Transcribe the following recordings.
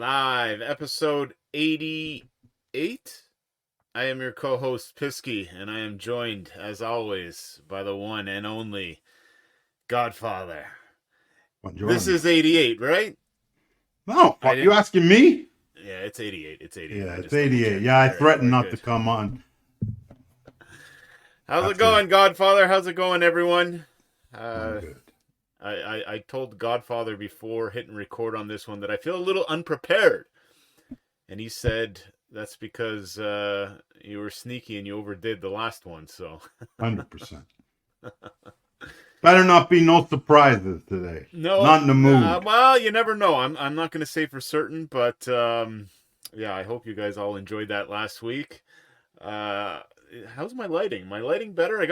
Live, episode 88. I am your co-host, Pisky, and I am joined, as always, by the one and only Godfather. This Buongiorno. is 88, right? No, I fuck, you didn't... asking me? Yeah, it's 88. It's 88. Yeah, I it's just 88. double-checked. Yeah, I All right, threatened we're not to good. come on How's it after. going, Godfather? How's it going, everyone? I'm Uh, good. I told Godfather before hitting record on this one that I feel a little unprepared. And he said that's because you were sneaky and you overdid the last one. So 100%. Better not be no surprises today. no, Not in the mood. well, you never know. I'm not going to say for certain, but yeah, I hope you guys all enjoyed that last week. How's my lighting? My lighting better?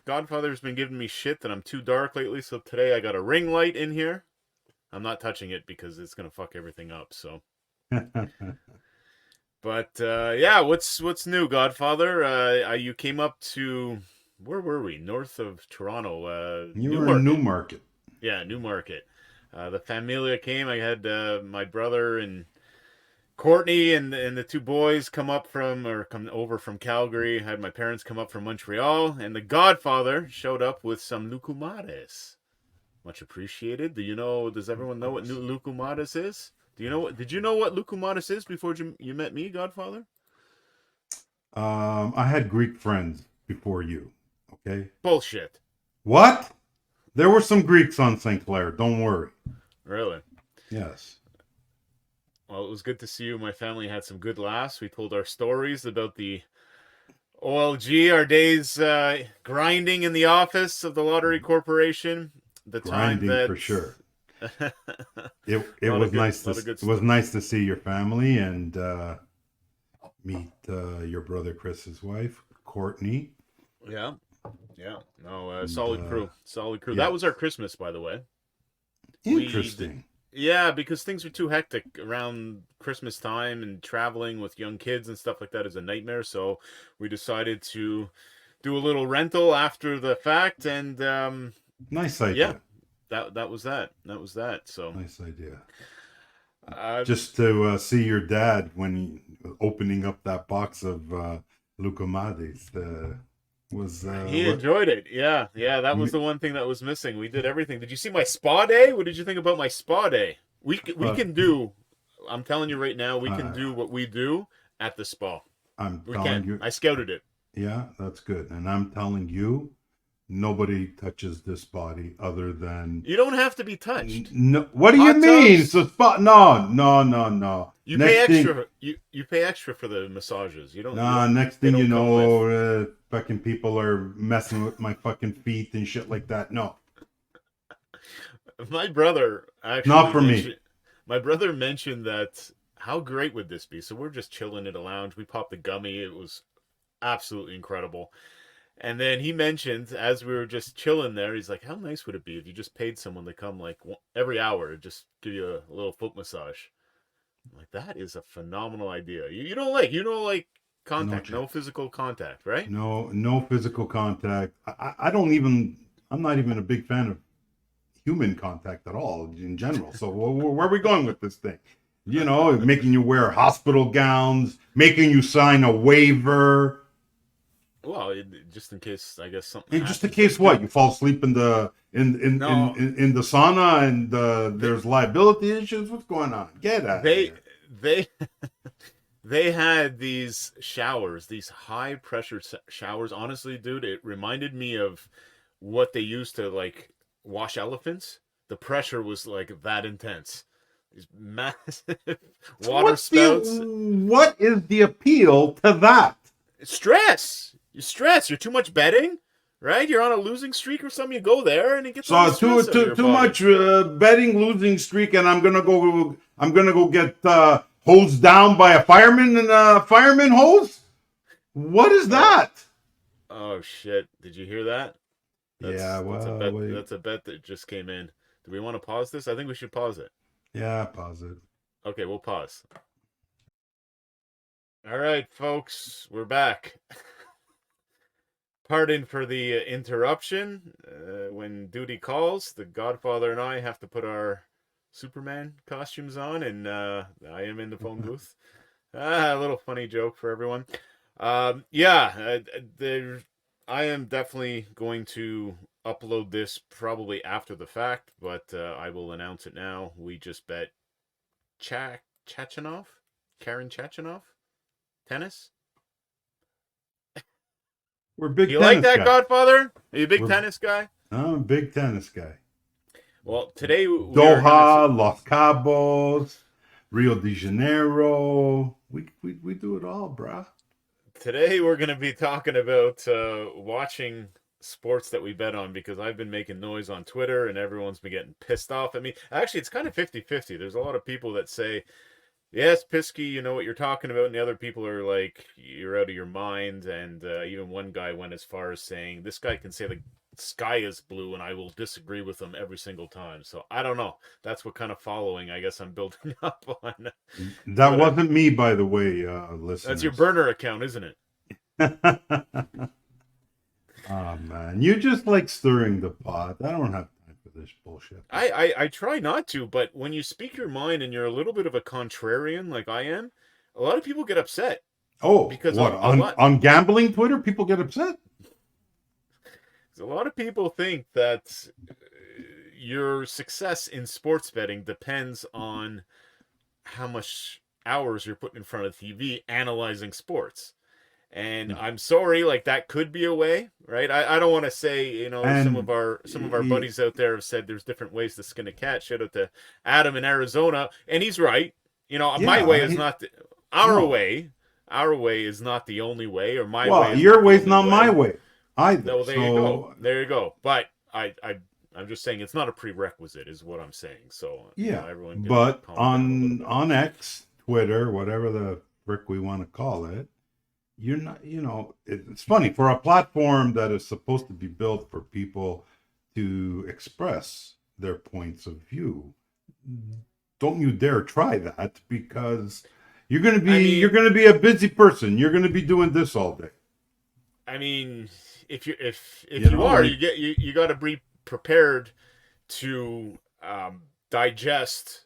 Godfather's been giving me shit that I'm too dark lately, so today I got a ring light in here. I'm not touching it because it's gonna fuck everything up. So, but yeah, what's new, Godfather? You came up to where were we? North of Toronto, You were in Newmarket. Newmarket. Yeah, Newmarket. The Familia came. I had my brother and Courtney and the two boys come over from Calgary. I had my parents come up from Montreal, and the Godfather showed up with some lucumades. Much appreciated. Does everyone know what lucumades is? Did you know what lucumades is before you met me, Godfather? I had Greek friends before you. Okay. Bullshit. What? There were some Greeks on St. Clair. Don't worry. Really? Yes. Well, it was good to see you. My family had some good laughs. We told our stories about the OLG, our days grinding in the office of the Lottery Corporation. The time Grinding that for sure. a It lot was of good, nice a lot of to good it was stuff. nice to see your family and meet your brother Chris's wife, Courtney. Yeah, yeah. No, And, solid crew, solid crew. That was our yes. Christmas, by the way. We, Interesting. yeah, because things were too hectic around Christmas time, and traveling with young kids and stuff like that is a nightmare. So we decided to do a little rental after the fact, and Nice yeah, idea. that was that. That was that. So Nice idea. uh, Just to see your dad when opening up that box of Lucomades was he what enjoyed it. Yeah, yeah. That was me- the one thing that was missing. We did everything. Did you see my spa day? What did you think about my spa day? We uh, can do. I'm telling you right now, we can uh, do what we do at the spa. I'm We telling can. you. I scouted it. Yeah, that's good. And I'm telling you, nobody touches this body other than You don't have to be touched. no. What do you Hot mean? tubs. So spot? No, no, no, no. You pay Next thing, extra. You pay extra for the massages. You don't. You nah. don't. Next They thing you don't come with. know, fucking people are messing with my fucking feet and shit like that. No, My brother not actually for me. mentioned. My brother mentioned that. How great would this be? So we're just chilling at a lounge. We popped the gummy. It was absolutely incredible. And then he mentioned, as we were just chilling there, he's like, "How nice would it be if you just paid someone to come like every hour to just give you a little foot massage?" I'm like, that is a phenomenal idea. You don't like No contact, no chance. physical contact, right? No, no physical contact. I don't even. I'm not even a big fan of human contact at all in general. So where are we going with this thing? You know, making you wear hospital gowns, making you sign a waiver. Well, just in case, I guess something And just in happens. That's case what good. you fall asleep in the No, in the sauna and they there's liability issues. What's going on? Get out of they here. they they had these showers, these high pressure showers. Honestly, dude, it reminded me of what they used to like wash elephants. The pressure was like that intense. These massive So water spouts. what is the appeal to that? Stress. You stress. You're too much betting, right? You're on a losing streak or something. You go there and it gets all the So stress out of your too body. much betting losing streak, and I'm gonna go get hosed down by a fireman and a fireman hose. What is Oh, that? oh shit! Did you hear that? Yeah, That's a well, bet. wait. That's a bet that just came in. Do we want to pause this? I think we should pause it. Yeah, positive. Okay, we'll pause. All right, folks, we're back. Pardon for the interruption. When duty calls, the Godfather and I have to put our Superman costumes on, and I am in the phone booth. A little funny joke for everyone. Yeah, there. I am definitely going to upload this probably after the fact, but I will announce it now. We just bet Chachanov, Karen Chachanov, tennis. We're big You like tennis that, guys. Godfather? Are you a big We're tennis guy? I'm a big tennis guy. Well, today we are gonna. Doha, Los Cabos, Rio de Janeiro. We do it all, bruh. Today we're going to be talking about watching sports that we bet on because I've been making noise on Twitter and everyone's been getting pissed off at me. Actually, it's kind of 50-50. There's a lot of people that say, yes, Pisky, you know what you're talking about. And the other people are like, you're out of your mind. And even one guy went as far as saying, this guy can say the sky is blue and I will disagree with him every single time. So I don't know. That's what kind of following I guess I'm building up on That Twitter. wasn't me, by the way, That's your listeners. burner account, isn't it? Oh man, you just like stirring the pot. I don't have time for this bullshit. I try not to, but when you speak your mind and you're a little bit of a contrarian like I am, a lot of people get upset Oh, because what a on lot gambling Twitter? People get upset. a lot of people think that your success in sports betting depends on how much hours you're putting in front of the TV analyzing sports. And No, I'm sorry, like that could be a way, right? I don't want to say, and some of our buddies out there have said there's different ways to skin a cat. Shout out to Adam in Arizona, and he's right. My way yeah, is not our no. way. Our way is not the only way, or my way Well, is your not the way's only not my way. way either. No, there you go. So There you go. But I'm just saying it's not a prerequisite, is what I'm saying. So yeah, everyone can but calm down a little on bit. X, Twitter, whatever the frick we want to call it, you're not. It's funny for a platform that is supposed to be built for people to express their points of view. Don't you dare try that because I you're mean, gonna be a busy person. You're gonna be doing this all day. I mean, if You you know, are, like you got to be prepared to digest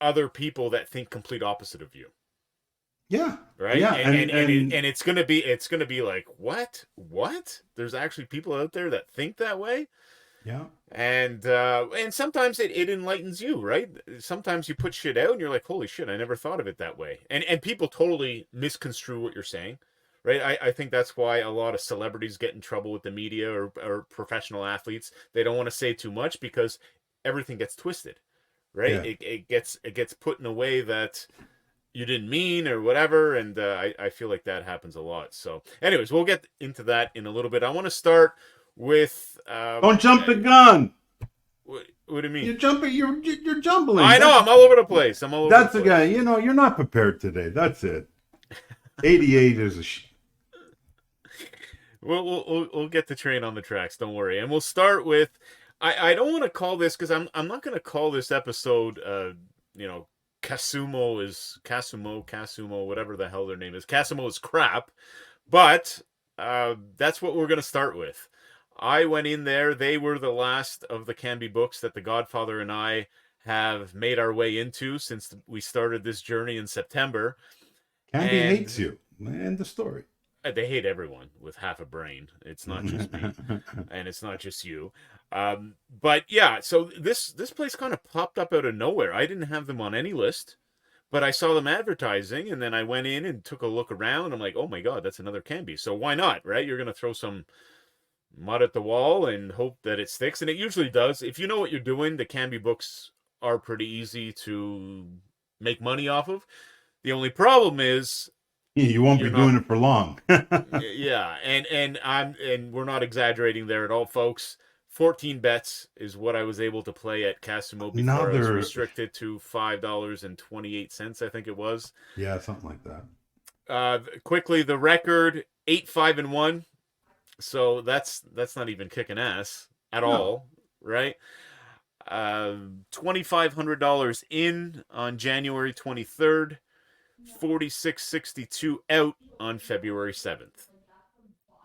other people that think complete opposite of you, yeah, right? yeah, And it's gonna be like what? There's actually people out there that think that way, yeah, and sometimes it enlightens you, right? Sometimes you put shit out and you're like, holy shit, I never thought of it that way, and people totally misconstrue what you're saying. Right, I think that's why a lot of celebrities get in trouble with the media or professional athletes. They don't want to say too much because everything gets twisted, right? yeah. It gets put in a way that you didn't mean or whatever, and I feel like that happens a lot. So, anyways, we'll get into that in a little bit. I want to start with Don't jump the gun. what do you mean? You're jumping. You're jumbling. I know I'm all over the place. I'm all over the That's the guy. place. You're not prepared today. That's it. 88 is a. We'll get the train on the tracks. Don't worry, and we'll start with. I don't want to call this because I'm not going to call this episode you know Casumo, whatever the hell their name is. Casumo is crap, but that's what we're going to start with. I went in there. They were the last of the Canby books that the Godfather and I have made our way into since we started this journey in September. Candy hates And you. End the story. they hate everyone with half a brain. It's not just me, and it's not just you. But yeah, so this place kind of popped up out of nowhere. I didn't have them on any list, but I saw them advertising, and then I went in and took a look around. I'm like, oh my god, that's another Canby. So why not, right? You're gonna throw some mud at the wall and hope that it sticks, and it usually does. If you know what you're doing, the Canby books are pretty easy to make money off of. The only problem is You won't be you're not. doing it for long. Yeah, and we're not exaggerating there at all, folks. 14 bets is what I was able to play at Casumo before I was Another. restricted to $5.28, I think it was. Yeah, something like that. Quickly, the record 8-5-1. So that's not even kicking ass at No. all, right? $2,500 in on January 23rd, 46.62 out on February 7th.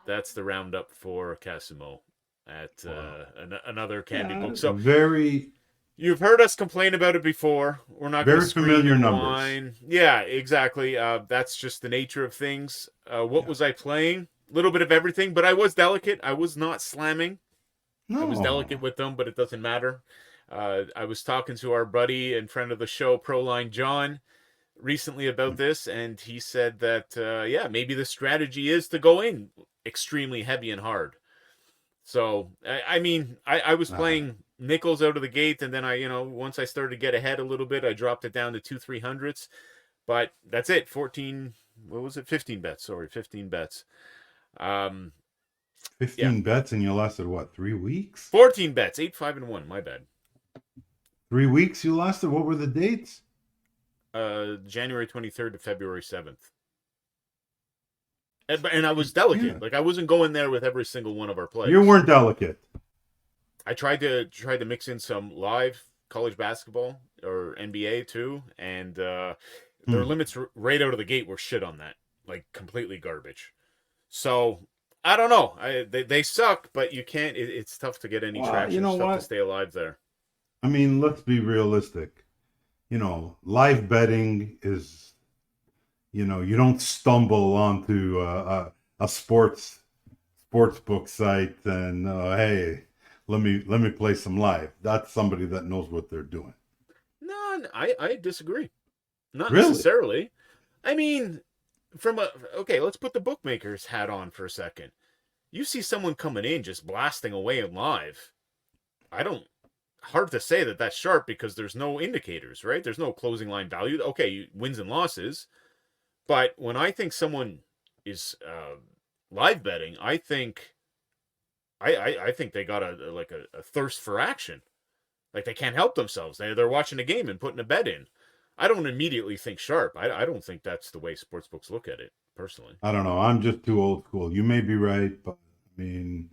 That's the roundup for Casumo at Wow. another Canby Yeah, book. So very. You've heard us complain about it before. We're not going to Very scream familiar and numbers. whine. Yeah, exactly. That's just the nature of things. What Yeah. was I playing? A little bit of everything, but I was delicate. I was not slamming. I was delicate No. with them, but it doesn't matter. I was talking to our buddy and friend of the show, Proline John, recently about this, and he said that, yeah, maybe the strategy is to go in extremely heavy and hard. So, I mean, I was Uh, playing nickels out of the gate, and then once I started to get ahead a little bit, I dropped it down to 2 300s. But that's it. 14, what was it? 15 bets. Sorry, 15 bets. Um, yeah, 15 bets and you lasted what, 3 weeks? 14 bets. 8, 5, and 1. My bad. 3 weeks you lasted? What were the dates? January 23rd to February 7th. And I was Yeah. delicate. Like I wasn't going there with every single one of our You plays. weren't delicate. I tried to mix in some live college basketball or NBA too, and their Hmm. limits right out of the gate were shit on that, like completely garbage. So I don't know. They suck, but you can't. It's tough to get any Well, you traction. know It's tough to what? stay alive there. I mean, let's be realistic. Live betting is, you don't stumble onto a sports book site and hey, let me play some live. That's somebody that knows what they're doing. No, I disagree. Not Really? necessarily. I mean, okay, let's put the bookmaker's hat on for a second. You see someone coming in just blasting away in live. I don't. Hard to say that that's sharp because there's no indicators, right? There's no closing line value. Okay, wins and losses, but when I think someone is live betting, I think they got a thirst for action. Like they can't help themselves. They're watching a game and putting a bet in. I don't immediately think sharp. I don't think that's the way sportsbooks look at it personally. I don't know. I'm just too old school. You may be right, but I mean,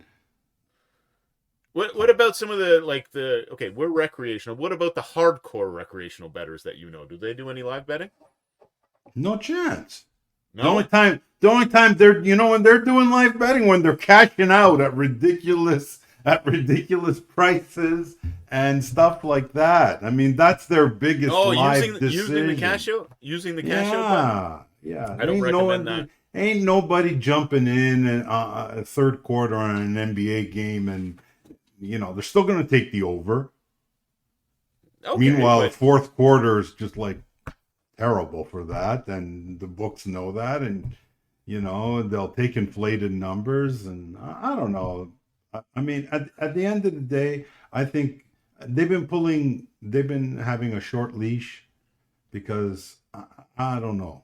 What about some of the okay, we're recreational. What about the hardcore recreational bettors that you know? Do they do any live betting? no chance. The only No? time, the only time they're, when they're doing live betting, when they're cashing out at ridiculous prices and stuff like that. I mean, that's their biggest Oh, live using the decision. cash out? Using the cash out button? Yeah, yeah. I don't recommend that. Ain't nobody jumping in and a third quarter on an NBA game, and they're still going to take the over. Okay, Meanwhile, the but fourth quarter is just like terrible for that, and the books know that, and they'll take inflated numbers, and I don't know. I mean, at the end of the day, I think they've been having a short leash because I don't know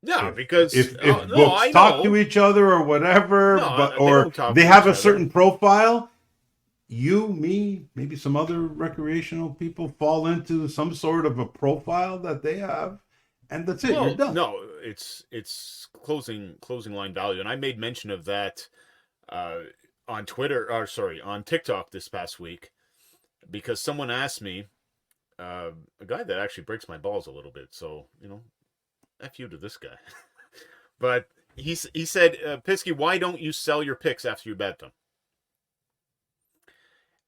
yeah, if because if no, books I talk to know. each other or whatever, No, but they or don't talk they to have each a other. certain profile. You, me, maybe some other recreational people fall into some sort of a profile that they have, and that's it. You're Well, done. no, it's closing line value, and I made mention of that uh, on Twitter, or sorry, on TikTok this past week because someone asked me, a guy that actually breaks my balls a little bit. So f you to this guy, but he said, Pisky, why don't you sell your picks after you bet them?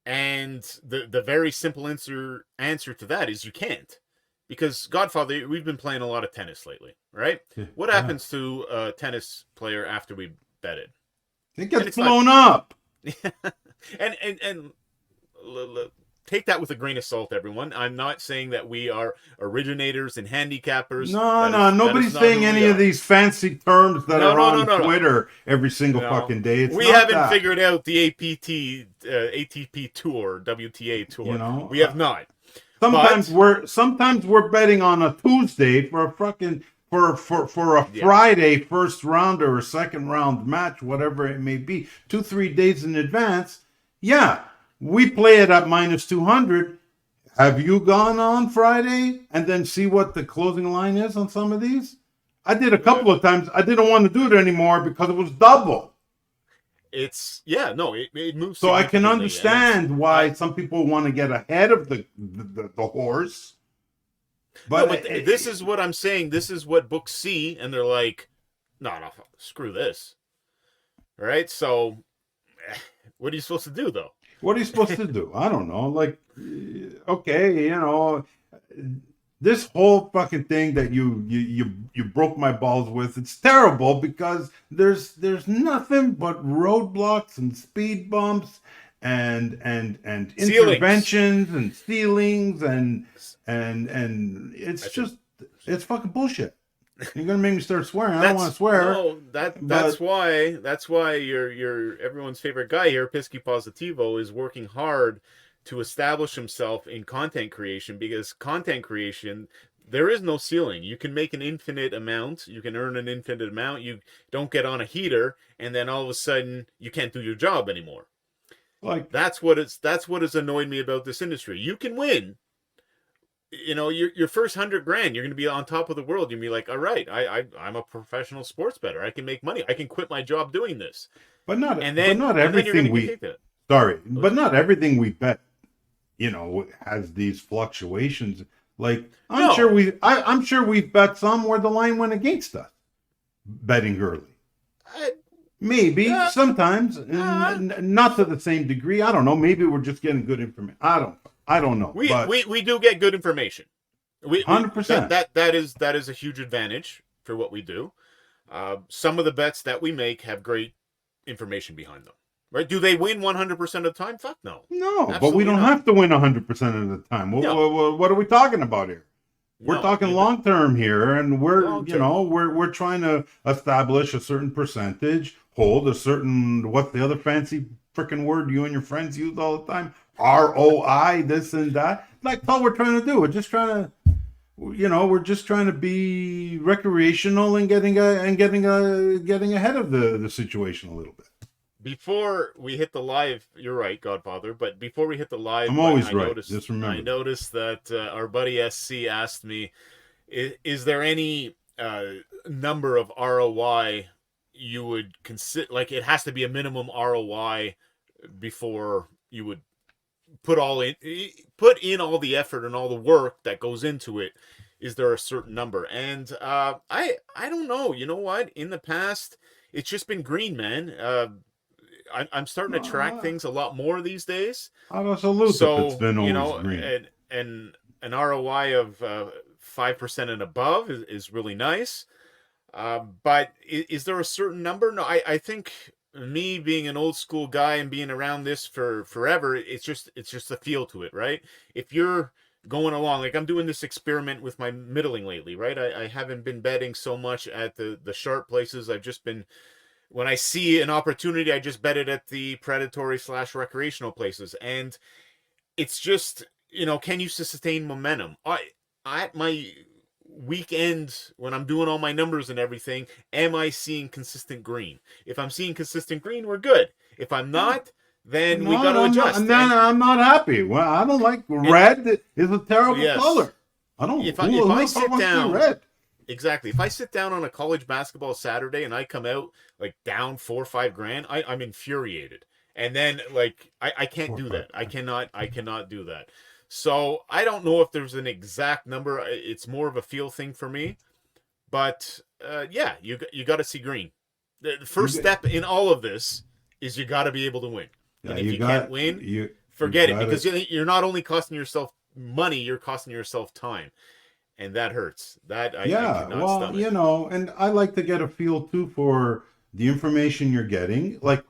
And the very simple answer to that is you can't. Because Godfather, we've been playing a lot of tennis lately, right? What Yeah, happens to a tennis player after we bet it? it And gets it's not blown up. and take that with a grain of salt, everyone. I'm not saying that we are originators and handicappers. No, That no, is nobody's not saying who we any of are. these fancy terms that No, are no, no, on no, no. Twitter every single No, fucking day. It's we not haven't that. figured out the ATP tour, WTA You tour. know, We have not. sometimes But we're betting on a Tuesday for a fucking for a yeah, Friday first round or a second round match, whatever it may be, 2 3 days in advance. Yeah, we play it at -200. Have you gone on Friday and then see what the closing line is on some of these? I did a couple of times. I didn't want to do it anymore because it was double. yeah, no, it moves So I can significantly, and it's understand I why some people want to get ahead of the horse. no, But but this is what I'm saying. This is what books see, and they're like, no, no, screw this. All right, so what are you supposed to do though? What are you supposed to do? I don't know. Like, okay, this whole fucking thing that you broke my balls with, it's terrible because there's nothing but roadblocks and speed bumps and Ceilings. interventions and ceilings and I it's think just it's fucking bullshit. You're gonna make me start swearing. I don't want to that's swear, no that but that's why your everyone's favorite guy here, Pisky Positivo, is working hard to establish himself in content creation, because content creation, there is no ceiling. You can make an infinite amount, you can earn an infinite amount. You don't get on a heater and then all of a sudden you can't do your job anymore. like That's what has annoyed me about this industry. You can win, your first 100 grand, you're going to be on top of the world. You'll be like, all right, I'm a professional sports bettor. I can make money. I can quit my job doing this, but not and then you're going everything to get we kicked out. sorry, but not everything we bet has these fluctuations. Like No, I'm sure we've bet some where the line went against us betting early. I, Maybe uh, sometimes, uh, not to the same degree. I don't know. Maybe we're just getting good information. I don't know. But we do get good information. We 100%. that is a huge advantage for what we do. Some of the bets that we make have great information behind them. Right? Do they win 100% of the time? Fuck no, No, but we absolutely don't not. have to win 100% of the time. No, What are we talking about here? We're no, talking long term here, and long term. we're trying to establish a certain percentage, hold a certain what's the other fancy freaking word you and your friends use all the time? ROI, this and that. Like, that's all we're trying to do. We're just trying to be recreational and getting ahead of the situation a little bit. Before we hit the live, you're right, Godfather. But before we hit the live, I'm always right. Just I remember that. noticed that our buddy SC asked me, is there any number of ROI you would consider? Like, it has to be a minimum ROI before you would put in all the effort and all the work that goes into it. Is there a certain number? And I don't know. You know what? In the past, it's just been green, man. I'm starting to track Uh, things a lot more these days. I don't salute if it's So been always green. an ROI of 5% and above is really nice. But is there a certain number? No, I think, me being an old school guy and being around this for forever, it's just a feel to it, right? If you're going along, like I'm doing this experiment with my middling lately, right? I haven't been betting so much at the sharp places. I've just been, when I see an opportunity, I just bet it at the predatory / recreational places. And it's just, can you sustain momentum? At my weekend, when I'm doing all my numbers and everything, am I seeing consistent green? If I'm seeing consistent green, we're good. If I'm Yeah. not, then we got No, to I'm not. adjust. And I'm not happy. Well, I don't like and red. Is a terrible yes, color. I don't. if Who I the fuck sit wants to see down, red? exactly, if I sit down on a college basketball Saturday and I come out like down 4 or 5 grand, I'm infuriated. And then, like, I can't Four or do five. that. I cannot do that. So I don't know if there's an exact number. It's more of a feel thing for me. But yeah, you got to see green. The You first get. step in all of this is you got to be able to win. Yeah, And if you you can't got. win, You forget it, got because it. you're not only costing yourself money, you're costing yourself time, and that hurts. That I Yeah. cannot Well, stomach. and I like to get a feel too for the information you're getting. Like,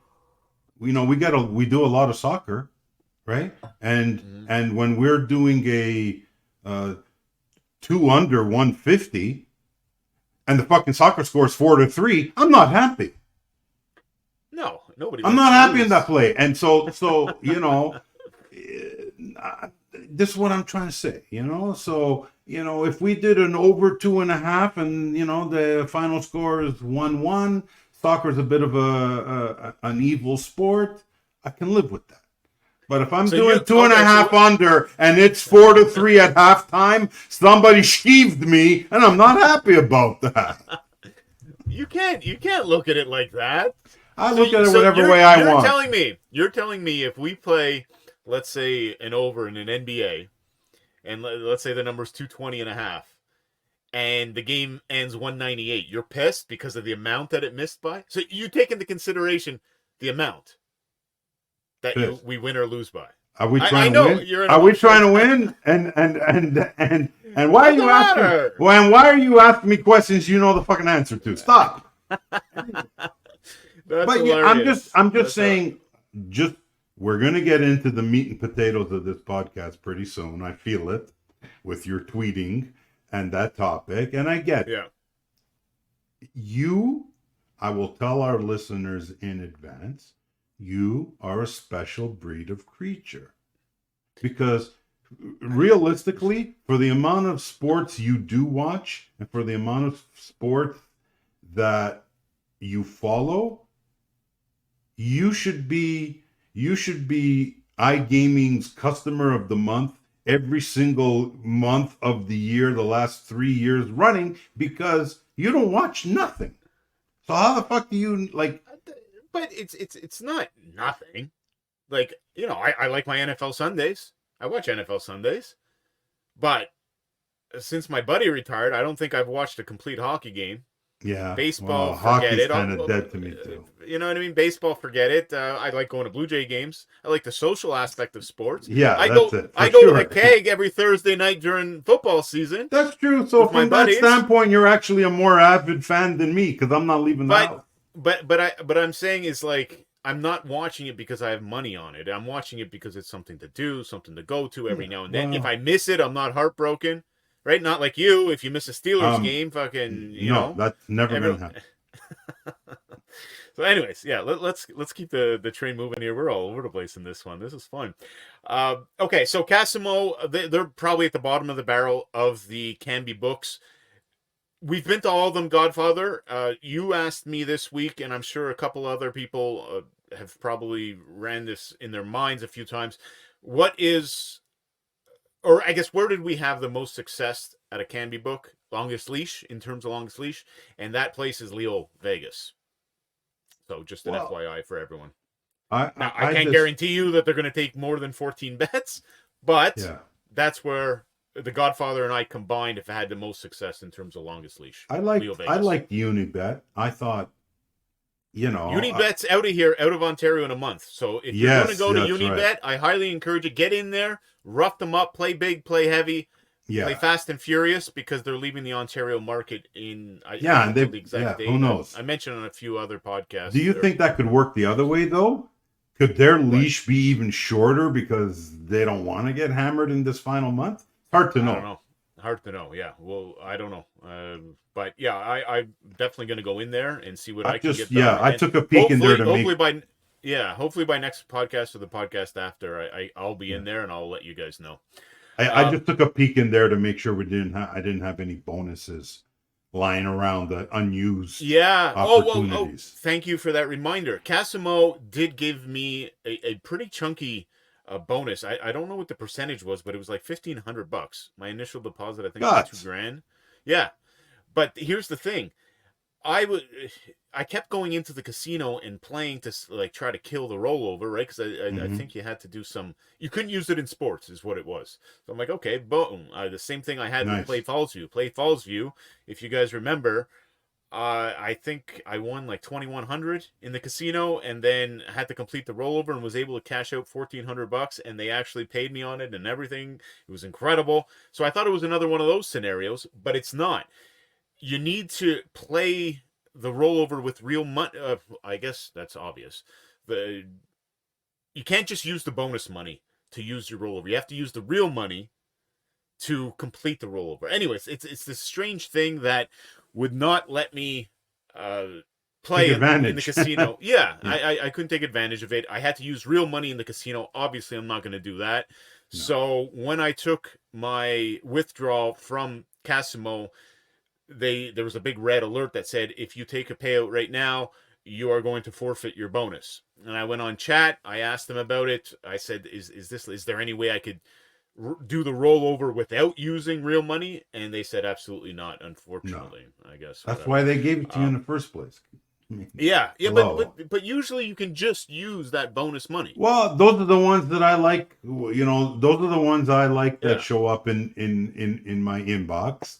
we do a lot of soccer, right? Mm-hmm. And when we're doing a uh, two under 150 and the fucking soccer score is 4-3, I'm not happy. No, nobody I'm wants not to happy in that lose. play. And so this is what I'm trying to say. So if we did an over 2.5, and the final score is 1-1, soccer is a bit of an evil sport. I can live with that. But if I'm So doing you two and a okay? half under and it's 4-3 at halftime, somebody skeeved me, and I'm not happy about that. You can't look at it like that. I So look at it so whatever you're way I you're want. telling me if we play, let's say, an over in an NBA, and let's say the number's 220.5, and the game ends 198, you're pissed because of the amount that it missed by? So you take into consideration the amount. that Pissed. we win or lose by. Are we I trying to know win? you're an Are we emotional trying to guy. win? And why are Doesn't you asking? matter. Well, and why are you asking me questions you know the fucking answer to? Stop. That's But yeah, I'm hilarious. just saying, just we're gonna get into the meat and potatoes of this podcast pretty soon. I feel it with your tweeting and that topic, and I get Yeah. you. I will tell our listeners in advance, you are a special breed of creature because realistically, for the amount of sports you do watch and for the amount of sports that you follow, you should be iGaming's customer of the month every single month of the year, the last 3 years running, because you don't watch nothing. So how the fuck do you like? But it's not nothing. Like, I like my NFL Sundays. I watch NFL Sundays. But since my buddy retired, I don't think I've watched a complete hockey game. Yeah, Baseball, well, forget hockey's it. kind of dead to me too. You know what I mean? Baseball, forget it. I like going to Blue Jay games. I like the social aspect of sports. Yeah, I that's go it. I For go to sure. the keg every Thursday night during football season. That's true. So with my from that buddies. standpoint, you're actually a more avid fan than me because I'm not leaving the house. But I'm saying is like I'm not watching it because I have money on it. I'm watching it because it's something to do, something to go to every now and then. Well, If I miss it, I'm not heartbroken. Right? Not like you. If you miss a Steelers game, fucking, no, that's never gonna happen. So, anyways, yeah, let's keep the train moving here. We're all over the place in this one. This is fun. Okay, so Casumo, they're probably at the bottom of the barrel of the Canby books. We've been to all of them, Godfather. You asked me this week, and I'm sure a couple other people have probably ran this in their minds a few times. What is, or I guess, where did we have the most success at a Canby book? Longest leash, in terms of longest leash, and that place is Leo Vegas. So just an FYI for everyone. I can't guarantee you that they're going to take more than 14 bets, but that's where the Godfather and I combined have had the most success in terms of longest leash. I liked Unibet. I thought, Unibet's out of here, out of Ontario in a month. So if you're going to go to Unibet, right, I highly encourage you, get in there, rough them up, play big, play heavy. Yeah. Play fast and furious because they're leaving the Ontario market in. And the exact date. Who knows? I mentioned on a few other podcasts. Do you think that could work the other way though? Could their leash be even shorter because they don't want to get hammered in this final month? Hard to know. I don't know. Hard to know. Yeah. Well, I don't know. But yeah, I'm definitely going to go in there and see what I can get done. Yeah, I took a peek in there to hopefully by next podcast or the podcast after, I'll be in there and I'll let you guys know. I just took a peek in there to make sure I didn't have any bonuses lying around that unused opportunities. Thank you for that reminder. Casumo did give me a pretty chunky bonus. I don't know what the percentage was, but it was like $1,500. My initial deposit, I think, was $2,000. Yeah, but here's the thing. I kept going into the casino and playing to like try to kill the rollover, right? Because I think you had to do you couldn't use it in sports, is what it was. So I'm like, okay, boom. The same thing I had with Play Falls View. Play Falls View, if you guys remember, I think I won like $2,100 in the casino, and then had to complete the rollover and was able to cash out $1,400, and they actually paid me on it and everything. It was incredible. So I thought it was another one of those scenarios, but it's not. You need to play the rollover with real money. I guess that's obvious. You can't just use the bonus money to use your rollover. You have to use the real money to complete the rollover. Anyways, it's this strange thing that would not let me play in the casino. Yeah, I couldn't take advantage of it. I had to use real money in the casino. Obviously, I'm not going to do that. No. So when I took my withdrawal from Casumo, there was a big red alert that said, if you take a payout right now, you are going to forfeit your bonus. And I went on chat. I asked them about it. I said, is there any way I could do the rollover without using real money? And they said, absolutely not, unfortunately. No. I guess that's why they gave it to you in the first place. Yeah, but usually you can just use that bonus money. Well, those are the ones that I like. Those are the ones I like that show up in my inbox.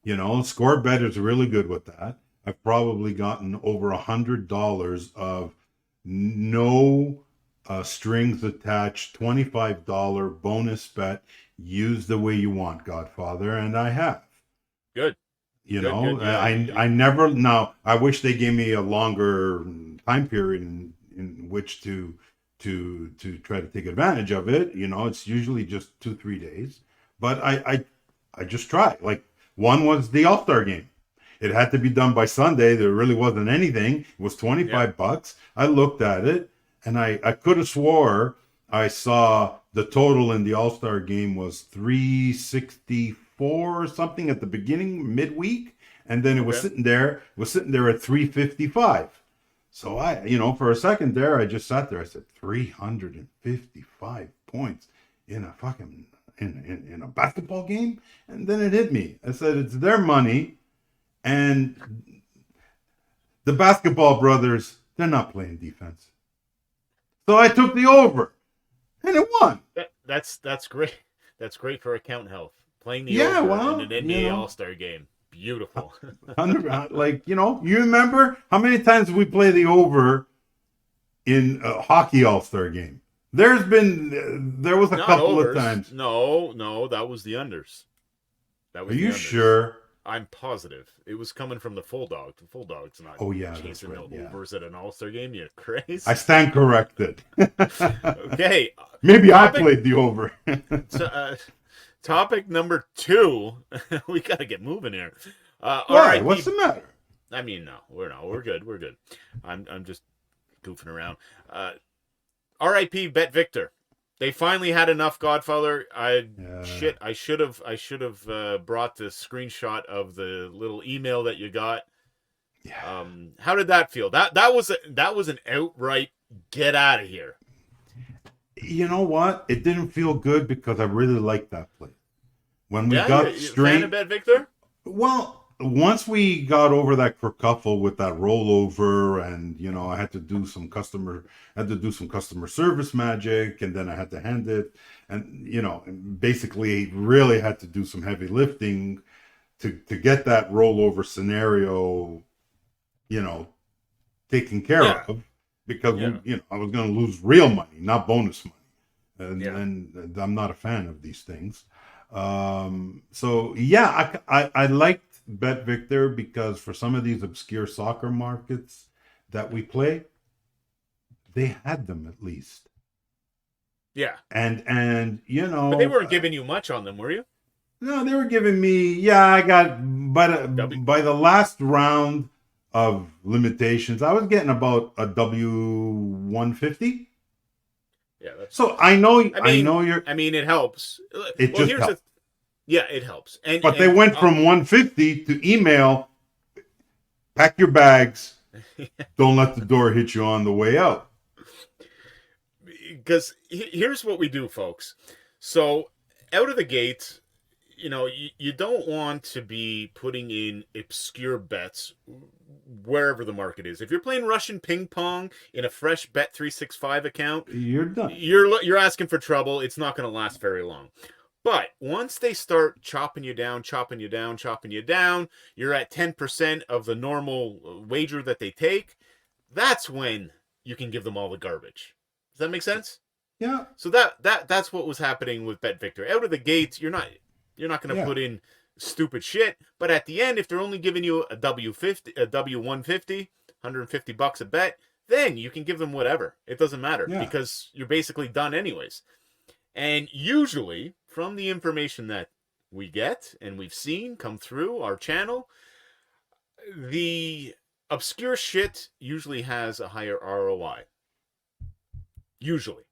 ScoreBet is really good with that. I've probably gotten over $100 of no strings attached, $25 bonus bet. Use the way you want, Godfather, and I have. Good. You Good. know, Good. Yeah. I never. Now, I wish they gave me a longer time period in which to try to take advantage of it. You know, it's usually just 2-3 days, but I just try. Like, one was the All-Star game. It had to be done by Sunday. There really wasn't anything. It was Yeah. $25. I looked at it, and I could have swore I saw the total in the All-Star game was 364 or something at the beginning, midweek, and then it was Okay. sitting there. It was sitting there at 355. So I, for a second there, I just sat there. I said 355 points in a fucking in a basketball game, and then it hit me. I said it's their money, and the basketball brothers, they're not playing defense. So I took the over, and it won. That's great. That's great for account health. Playing the Yeah, over in well, an NBA All-Star game. Beautiful. like, you remember how many times we play the over in a hockey All-Star game? There was a Not couple overs. of times. No, that was the unders. That Are was the you unders. sure? I'm positive. It was coming from the full dog. The full dog's not chasing right, no overs at an All-Star game. You're crazy. I stand corrected. Okay. Maybe I played the over. Topic number 2. We got to get moving here. Why? What's the matter? I mean, no, we're good. We're good. I'm just goofing around. R.I.P. BetVictor. They finally had enough, Godfather. I should have brought the screenshot of the little email that you got. Yeah. How did that feel? That was an outright get out of here. You know what? It didn't feel good because I really liked that play. When we You're straight, fan of BetVictor? well, once we got over that kerfuffle with that rollover, and I had to do some customer service magic, and then I had to hand it, and basically really had to do some heavy lifting to get that rollover scenario, taken care of, because I was going to lose real money, not bonus money, and I'm not a fan of these things. So yeah, I liked BetVictor because for some of these obscure soccer markets that we play, they had them at least. Yeah. And but they weren't giving you much on them, were you? No, they were giving me, I got, by the last round of limitations, I was getting about a W150. Yeah. So I know you're. I mean, it helps. It just helps. It helps. But they went from 150 to email. Pack your bags. Don't let the door hit you on the way out. Because here's what we do, folks. So out of the gate, you don't want to be putting in obscure bets wherever the market is. If you're playing Russian ping pong in a fresh Bet365 account, you're done. You're asking for trouble. It's not going to last very long. But once they start chopping you down, you're at 10% of the normal wager that they take. That's when you can give them all the garbage. Does that make sense? Yeah. So that's what was happening with BetVictor. Out of the gates, you're not going to put in stupid shit. But at the end, if they're only giving you a W150, $150 a bet, then you can give them whatever. It doesn't matter because you're basically done anyways. And usually, from the information that we get and we've seen come through our channel, the obscure shit usually has a higher ROI. Usually.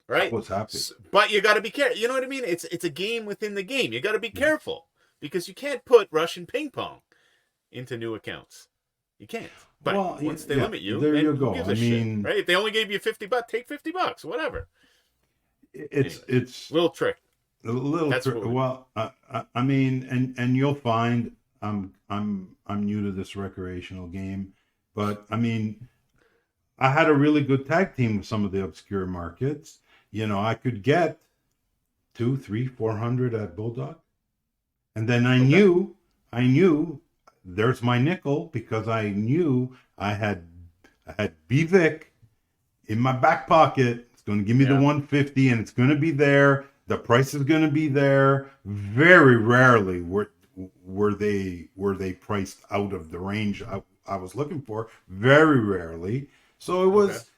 Right? What's happening? But you got to be careful. You know what I mean? It's a game within the game. You got to be careful because you can't put Russian ping pong into new accounts. You can't. But once they limit you, there you go. I mean, shit, right? If they only gave you $50, take $50, whatever. It's a little trick. A little trick. Well, I mean, and you'll find I'm new to this recreational game, but I mean, I had a really good tag team with some of the obscure markets. I could get 200, 300, 400 at Bulldog, and then I knew there's my nickel because I knew I had BVic in my back pocket. going to give me the Yeah. 150, and it's going to be there. The price is going to be there. Very rarely were they priced out of the range I was looking for. Very rarely. So it Okay. was,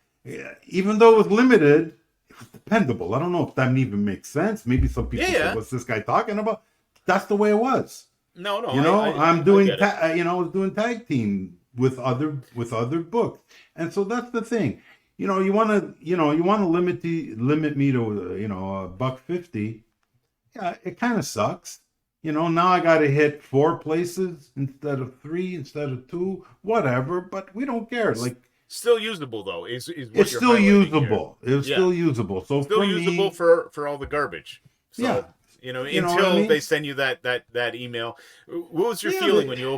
even though it was limited, it was dependable. I don't know if that even makes sense. Maybe some Yeah, people say, yeah. "What's this guy talking about?" That's the way it was. No, no, You know, I'm I doing get it. I was doing tag team with other books, and so that's the thing. You want to limit me to a buck 50. Yeah, it kind of sucks. Now I got to hit 4 places instead of 3, instead of 2, whatever. But we don't care. S- Like, Still usable though is what it's you're still highlighting here. usable. It's Yeah. still usable. So Still for usable me, for all the garbage. yeah, So, you know what I until they mean. send you that email. What was your Yeah, feeling when you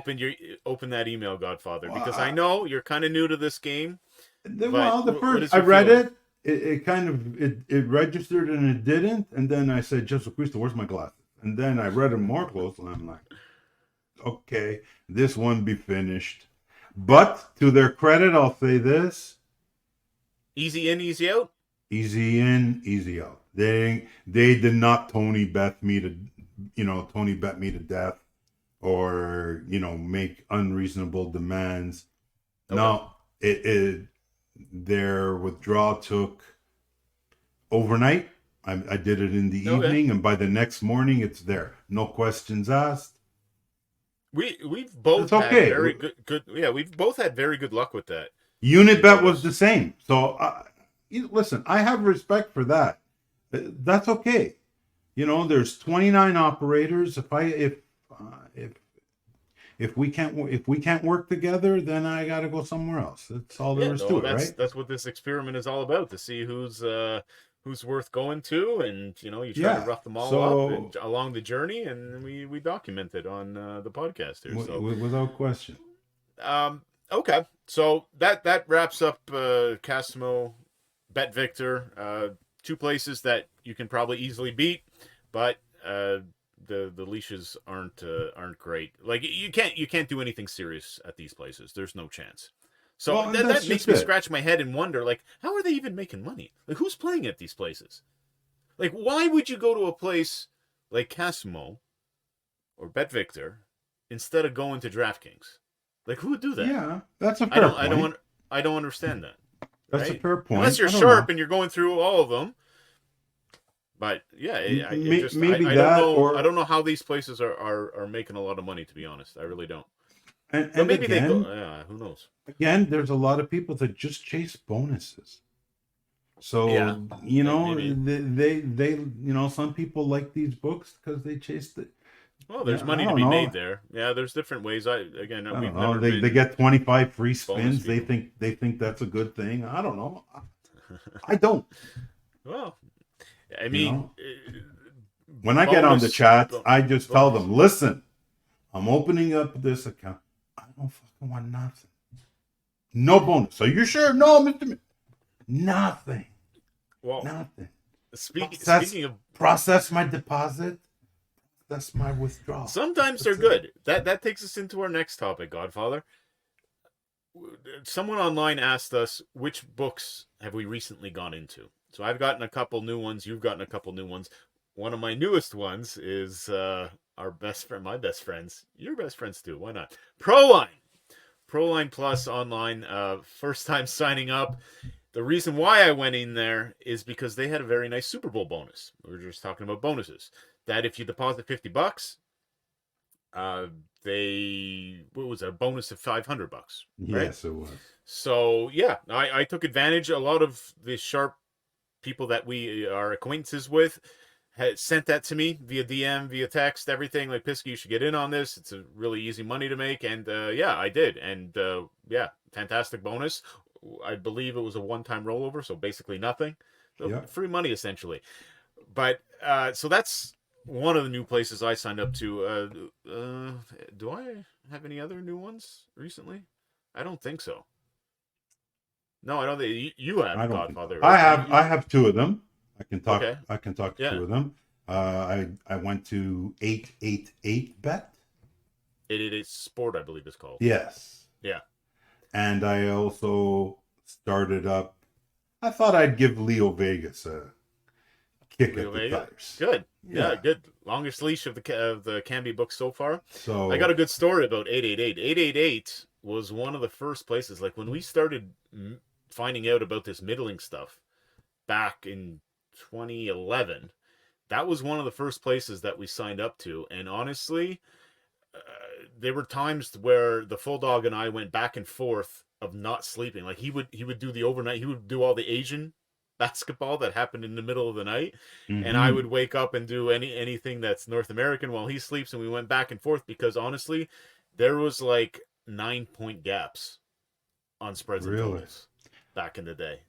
opened that email, Godfather? Because I uh, know you're kind of new to this game, but well, the what first is I your read feeling? it, it kind of it registered and it didn't, and then I said, "Jesus Christ, where's my glasses?" And then I read it more closely, and I'm like, "Okay, this one be finished." But to their credit, I'll say this: Easy in, easy out? easy in, easy out. They did not Tony bet me to death, or make unreasonable demands. Okay. No, it their withdrawal took overnight. I did it in the Okay. evening, and by the next morning, it's there. No questions asked. We've both It's had okay. very good yeah, we've both had very good luck with that. Unit You bet was notice. the same. So, listen, I have respect for that. That's okay. There's 29 operators. If we can't work together, then I got to go somewhere else. That's all there Yeah, is no, to it, right? that's what this experiment is all about, to see who's worth going to, and you try to Yeah. rough them all up and So, along the journey, and we document it on the podcast here. So without question. um okay, so that wraps up Casumo, BetVictor, two places that you can probably easily beat, but the leashes aren't great. Like you can't do anything serious at these places. There's no chance. So Well, and that that's makes just me it. scratch my head and wonder, like, how are they even making money? Like, who's playing at these places? Like, why would you go to a place like Casumo or BetVictor instead of going to DraftKings? Like, who would do that? Yeah, that's a I fair don't I point. don't I don't understand that. That's a Right? fair Unless point. you're I don't sharp know. and you're going through all of them. But yeah, it just Maybe I don't that, know, I or don't know how these places are making a lot of money, to be honest. I really don't. But and maybe they go. again, Yeah, who knows? there's a lot of people that just chase bonuses. Yeah, So maybe. some people like these books because they chase the. Well, there's Yeah, I money to don't be made know. there. Yeah, there's different ways. I We've don't know. never They been get 25 free bonus spins. They people. think they think that's a good thing. I don't know. I don't. Well, I You mean, know. When I get on the bonus, chats, I just tell bonus. them, listen, I'm opening up this account. I don't fucking want nothing. No bonus. Are you sure? No, Mr. Nothing. Well, Nothing. Process speaking of, process my deposit. That's my withdrawal. sometimes they're That's it. good. That takes us into our next topic, Godfather. Someone online asked us, which books have we recently gone into. So I've gotten a couple new ones. You've gotten a couple new ones. One of my newest ones is our best friend, my best friends, your best friends too. Why not? Proline Plus online. First time signing up. The reason why I went in there is because they had a very nice Super Bowl bonus. We were just talking about bonuses. That if you deposit $50, uh, what was it, a bonus of $500, right? Yes, it was. So yeah, I took advantage. A lot of the sharp people that we are acquaintances with had sent that to me via DM, via text, everything. Like, Pisky, you should get in on this. It's a really easy money to make, and yeah, I did, and yeah, fantastic bonus. I believe it was a one-time rollover, so basically nothing. So Yeah. free money essentially. But so that's one of the new places I signed up to. Do I have any other new ones recently? I don't think so. No, I don't think you I have, don't think so. Godfather, I right? have I have two of them. Okay. I can talk to Yeah. two of them. I went to 888 bet. It is sport, I believe it's called. Yes. Yeah. And I also started up. I thought I'd give Leo Vegas a kick Leo at the Vega. tires. Good. Yeah, Yeah. good. Longest leash of the Canby book so far. I got So a good story about 888. 888 was one of the first places, like when we started finding out about this middling stuff back in 2011. That was one of the first places that we signed up to, and honestly, uh, there were times where the full dog and I went back and forth of not sleeping. Like he would do the overnight. He would do all the Asian basketball that happened in the middle of the night, and I would mhm, wake up and do anything that's North American while he sleeps, and we went back and forth because honestly, there was like 9 point gaps on spreads and really. totals back in the day.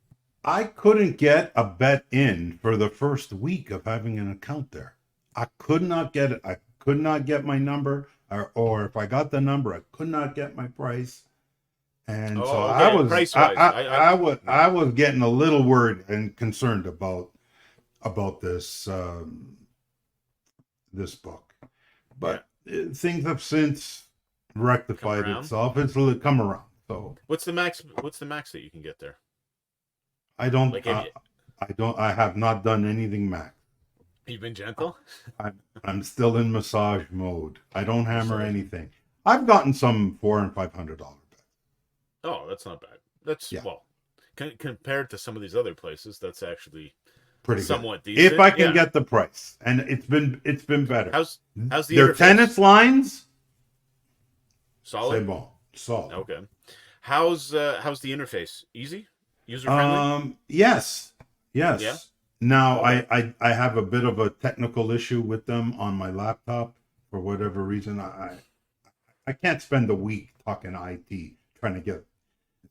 I couldn't get a bet in for the first week of having an account there. I could not get it. I could not get my number, or if I got the number, I could not get my price. And so Oh, okay. Price wise, I was getting a little worried and concerned about this book, yeah, but things have since come rectified around. itself. It's really come around. So What's the max? What's the max that you can get there? I don't, Like, have you I have not done anything max. you've been gentle? I'm still in massage mode. I don't hammer Massage. anything. I've gotten some $400 and $500 bets. Oh, that's not bad. That's Yeah, well, compared to some of these other places, that's actually pretty good. somewhat If decent. I can Yeah. get the price, and it's been better. How's the Their interface? tennis lines, c'est Solid. bon, solid. Okay. How's the interface? Easy, user friendly. Yes, Yeah. yes. Now Okay. I have a bit of a technical issue with them on my laptop for whatever reason. I can't spend a week talking IT trying to get.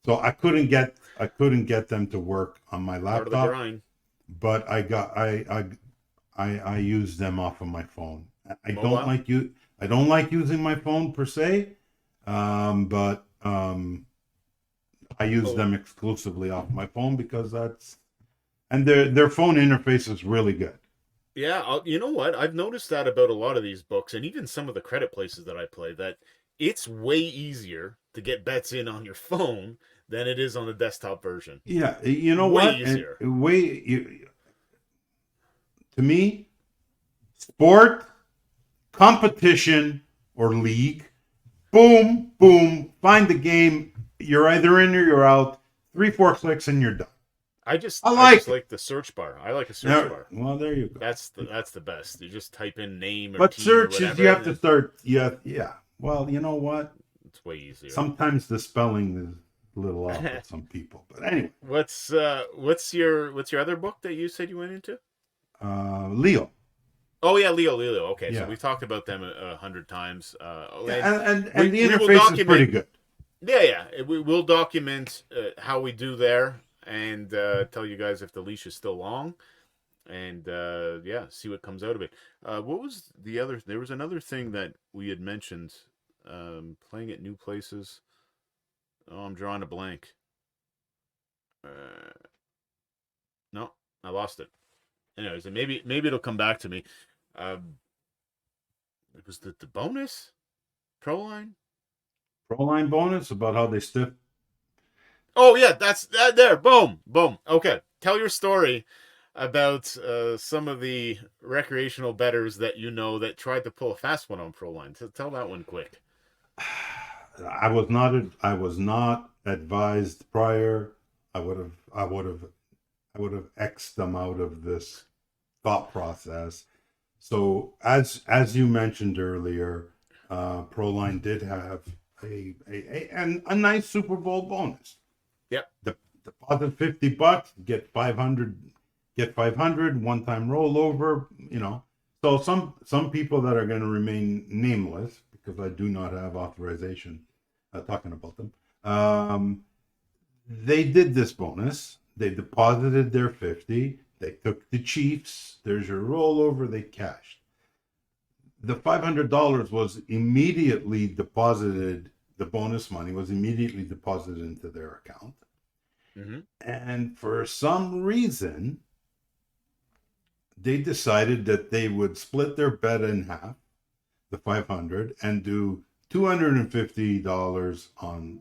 So I couldn't get them to work on my Part of the laptop, grind. but I use them off of my phone. I don't Mobile. like you. I don't like using my phone per se, but I use Oh, them exclusively off my phone because and their phone interface is really good. yeah. You know what? I've noticed that about a lot of these books, and even some of the credit places that I play. That it's way easier to get bets in on your phone than it is on the desktop version. Yeah, you know Way what? And easier. to me, sport, competition, or league, boom, boom, find the game. You're either in or you're out. 3, 4 clicks and you're done. I I just like it. like the search bar. I like a search Now, bar. well, there you go. That's the best. You just type in name or But team or searches, whatever, you have and to then start. Yeah, yeah. Well, you know what? it's way easier. Sometimes the spelling is a little off with some people. But anyway, what's your other book that you said you went into? Leo. Oh yeah, Leo. Okay, so Yeah. we've talked about them 100 times. And Yeah, and the we will interface is pretty document. good. Yeah. We will document how we do there and tell you guys if the leash is still long, and yeah, see what comes out of it. What was the other? There was another thing that we had mentioned. Playing at new places. Oh, I'm drawing a blank. Uh, no, I lost it. Anyways, and maybe it'll come back to me. Um, it was the bonus pro line. Pro line bonus about how they stiff. Oh yeah, that's that there. Boom, boom. Okay, tell your story about some of the recreational bettors that you know that tried to pull a fast one on pro line. So tell that one quick. I was not advised prior. I would have X'd them out of this thought process. So as you mentioned earlier, Proline did have a nice Super Bowl bonus. Yep. Deposit $50, get 500, get 500 one-time rollover. So some people that are going to remain nameless because I do not have authorization talking about them. They did this bonus. They deposited their 50. They took the Chiefs. There's your rollover. They cashed. The $500 was immediately deposited. The bonus money was immediately deposited into their account. Mm-hmm. And for some reason, they decided that they would split their bet in half, the 500, and do $250 on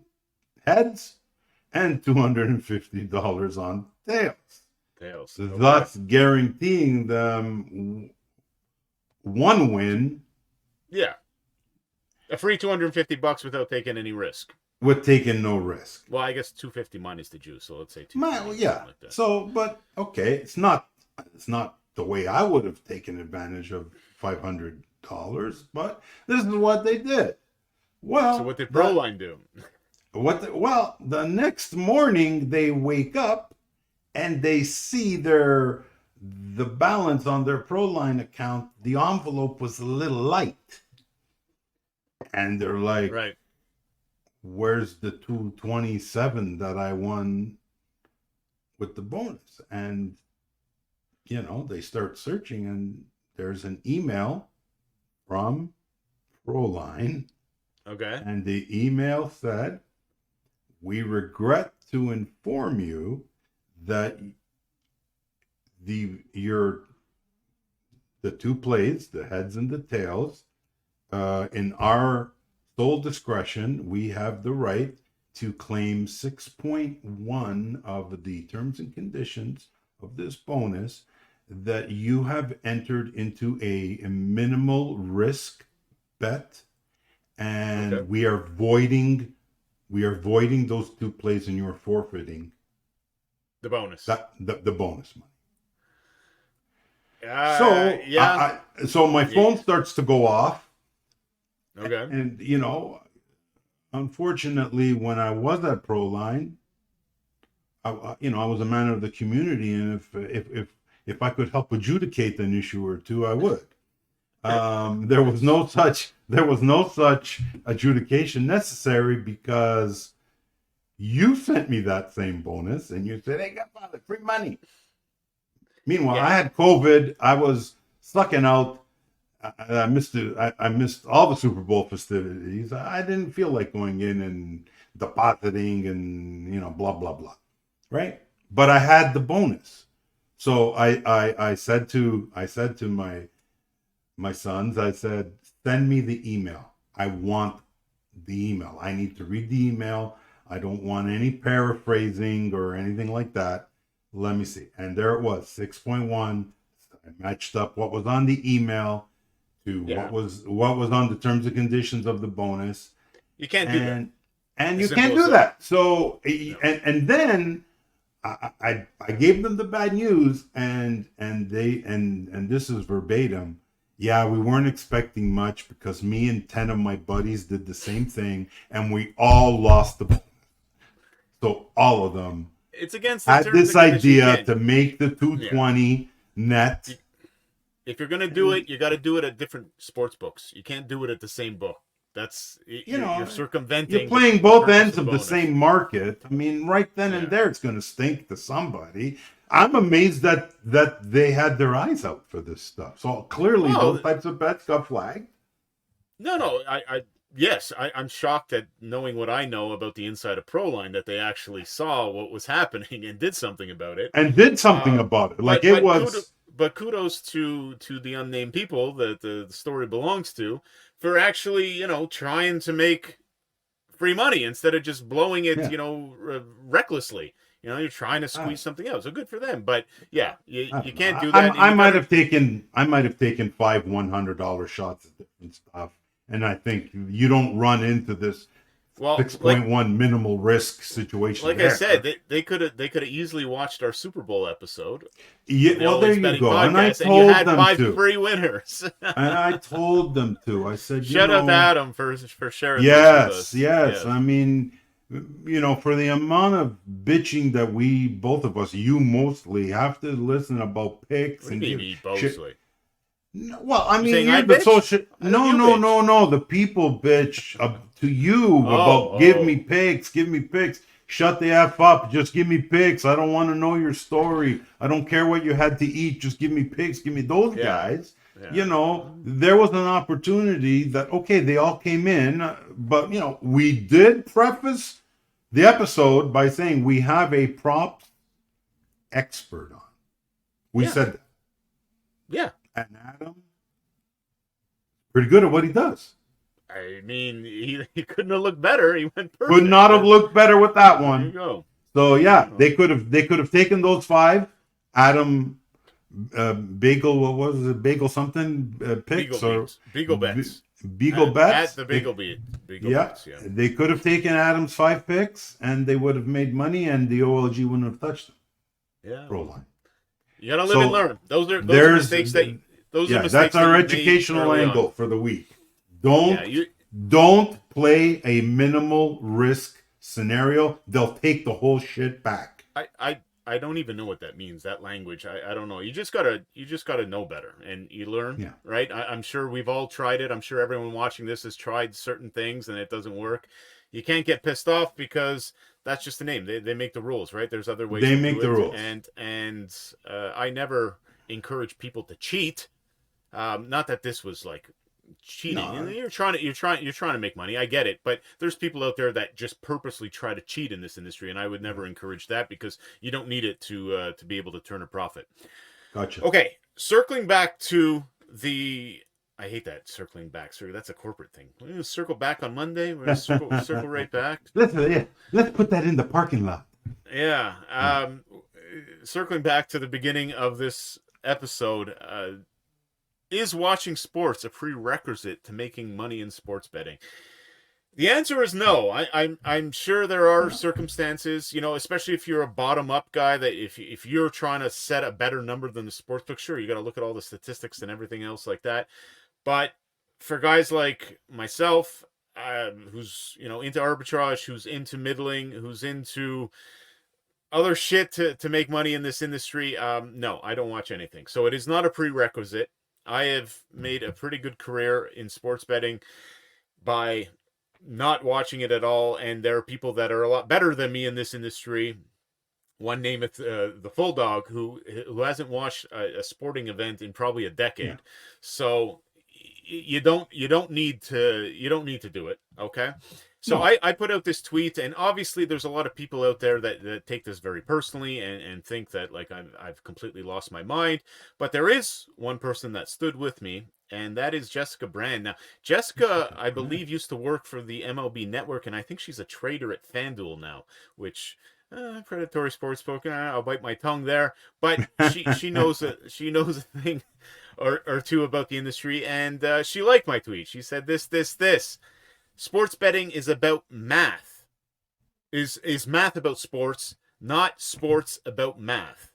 heads and $250 on tails, Tails. thus guaranteeing them one win Yeah. A free $250 without taking any risk. with taking no risk. Well, I guess 250 minus the juice, so let's say 250. Well, yeah. Like that. So, but okay, it's not the way I would have taken advantage of $500, but this is what they did. Well, so what did Proline do? Well, the next morning they wake up and they see the balance on their Proline account. The envelope was a little light, and they're like, Right. "Where's the 227 that I won with the bonus?" And they start searching, and there's an email from Proline. Okay. And the email said, "We regret to inform you that the two plays, the heads and the tails, in our sole discretion, we have the right to claim 6.1 of the terms and conditions of this bonus, that you have entered into a minimal risk bet, and Okay. we are voiding those two plays, and you are forfeiting The bonus. the bonus money." Yeah. So my phone starts to go off, Okay. and unfortunately, when I was at Proline, I was a man of the community, and if I could help adjudicate an issue or two, I would. There was no such adjudication necessary, because you sent me that same bonus and you said, "Hey, Godfather, free money." Meanwhile, I had COVID. I was sucking out. I missed it. I missed all the Super Bowl festivities. I didn't feel like going in and depositing and blah blah blah, right? But I had the bonus, so I said to my sons, I said, "Send me the email. I want the email. I need to read the email. I don't want any paraphrasing or anything like that. Let me see." And there it was, 6.1. I matched up what was on the email to what was on the terms and conditions of the bonus. You can't do that. And you can't do that. So, and then I gave them the bad news, and this is verbatim. "Yeah, we weren't expecting much, because me and 10 of my buddies did the same thing, and we all lost the bonus." So all of them It's against the had terms this and conditions. idea to make the 220 net. If you're gonna do it, you got to do it at different sports books. You can't do it at the same book. That's you're circumventing. You're playing both ends of the same market. I mean, right then and there, it's going to stink to somebody. I'm amazed that they had their eyes out for this stuff. So clearly, those types of bets got flagged. No. I'm shocked at knowing what I know about the inside of Proline, that they actually saw what was happening and did something about it. And did something about it. Like it was. But kudos to the unnamed people that the story belongs to, for actually, trying to make free money instead of just blowing it, recklessly. You're trying to squeeze something out. So good for them. But yeah, you can't do that. I might have taken 5 $100 shots at different stuff, and I think you don't run into this 6.1 minimal risk situation. Like I said, they could have easily watched our Super Bowl episode. Yeah, well, there you go. And I told you had them 5 to. free winners. And I told them to. I said, shout out to Adam for sharing. Yes. I mean, for the amount of bitching that we, both of us, you mostly, have to listen about picks. What do you mean, mostly? No, well, I mean, you're the social. No. The people bitch to you about give me picks. Shut the F up. Just give me picks. I don't want to know your story. I don't care what you had to eat. Just give me picks. Give me those guys. Yeah. There was an opportunity that, okay, they all came in, but, we did preface the episode by saying we have a prop expert on. We said that. Yeah. And Adam, pretty good at what he does. I mean, he couldn't have looked better. He went Could perfect. not have looked better with that There you one. go. So There you yeah, go. they could have taken those 5 Adam Bagel, what was it, Bagel something Beagle picks or beats, Beagle bets Beagle at bets. the Beagle Yeah, bets. Yeah, they could have taken Adam's 5 picks and they would have made money, and the OLG wouldn't have touched them. yeah. Pro Well, line. you gotta live and So learn. Those are there's mistakes that yeah, that's our you've made educational early on. angle for the week. Yeah, Don't you. don't play a minimal risk scenario. They'll take the whole shit back. I don't even know what that means. That language, I don't know. You just gotta know better, and you learn, Yeah. right? I'm sure we've all tried it. I'm sure everyone watching this has tried certain things, and it doesn't work. You can't get pissed off because that's just the name. They make the rules, right? There's other ways They to make do the it, rules. and I never encourage people to cheat. Not that this was like cheating. No, You're trying to make money. I get it, but there's people out there that just purposely try to cheat in this industry, and I would never encourage that because you don't need it to be able to turn a profit. gotcha. Okay, circling back to the. I hate that circling back. Sir, that's a corporate thing. We're gonna circle back on Monday. We're gonna circle right back. Let's put that in the parking lot. Yeah. Yeah. Circling back to the beginning of this episode, is watching sports a prerequisite to making money in sports betting? The answer is no. I'm sure there are circumstances, especially if you're a bottom up guy, that if you're trying to set a better number than the sportsbook, sure, you got to look at all the statistics and everything else like that. But for guys like myself, who's into arbitrage, who's into middling, who's into other shit to make money in this industry, no, I don't watch anything. So it is not a prerequisite. I have made a pretty good career in sports betting by not watching it at all, and there are people that are a lot better than me in this industry. One name it the Full Dog, who hasn't watched a sporting event in probably a decade. Yeah. So you don't need to do it. Okay. So No. I put out this tweet, and obviously there's a lot of people out there that take this very personally and think that like I've completely lost my mind. But there is one person that stood with me, and that is Jessica Brand. Now, Jessica, I believe, used to work for the MLB Network, and I think she's a trader at FanDuel now, which predatory sportsbook. I'll bite my tongue there, but she knows a thing or two about the industry, and she liked my tweet. She said this. Sports betting is about math. Is math about sports, not sports about math.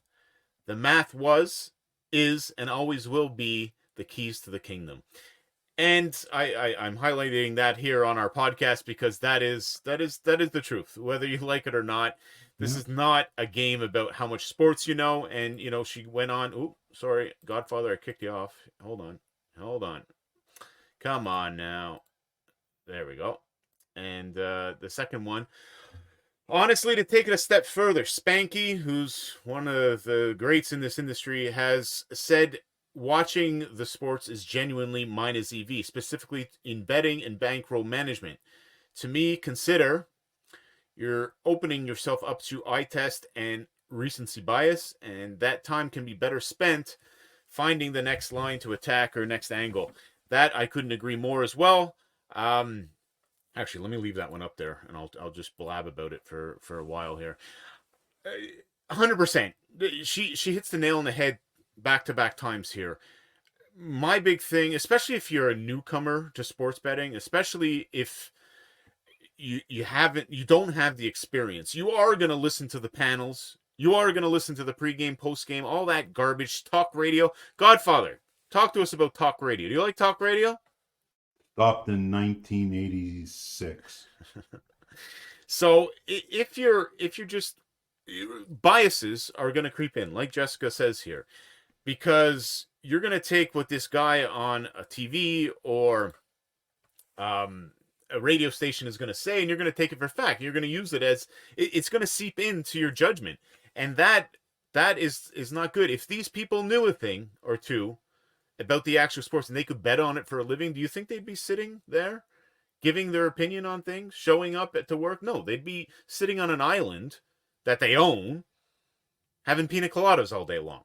The math is, and always will be the keys to the kingdom. And I'm highlighting that here on our podcast because that is the truth. Whether you like it or not, this is not a game about how much sports you know. And she went on. Ooh, sorry, Godfather, I kicked you off. Hold on. Come on now. There we go. And the second one, honestly, to take it a step further, Spanky, who's one of the greats in this industry, has said watching the sports is genuinely mine as EV, specifically in betting and bankroll management. To me, consider you're opening yourself up to eye test and recency bias, and that time can be better spent finding the next line to attack or next angle. That I couldn't agree more as well. Actually, let me leave that one up there, and I'll just blab about it for a while here. 100%. She hits the nail on the head back-to-back times here. My big thing, especially if you're a newcomer to sports betting, especially if you don't have the experience, you are going to listen to the panels. You are going to listen to the pregame, postgame, all that garbage, talk radio. Godfather, talk to us about talk radio. Do you like talk radio? Stopped in 1986. So if you're just biases are going to creep in, like Jessica says here, because you're going to take what this guy on a TV or a radio station is going to say, and you're going to take it for fact. You're going to use it as it's going to seep into your judgment, and that is not good. If these people knew a thing or two about the actual sports and they could bet on it for a living, do you think they'd be sitting there giving their opinion on things, showing up to work? No, they'd be sitting on an island that they own, having pina coladas all day long,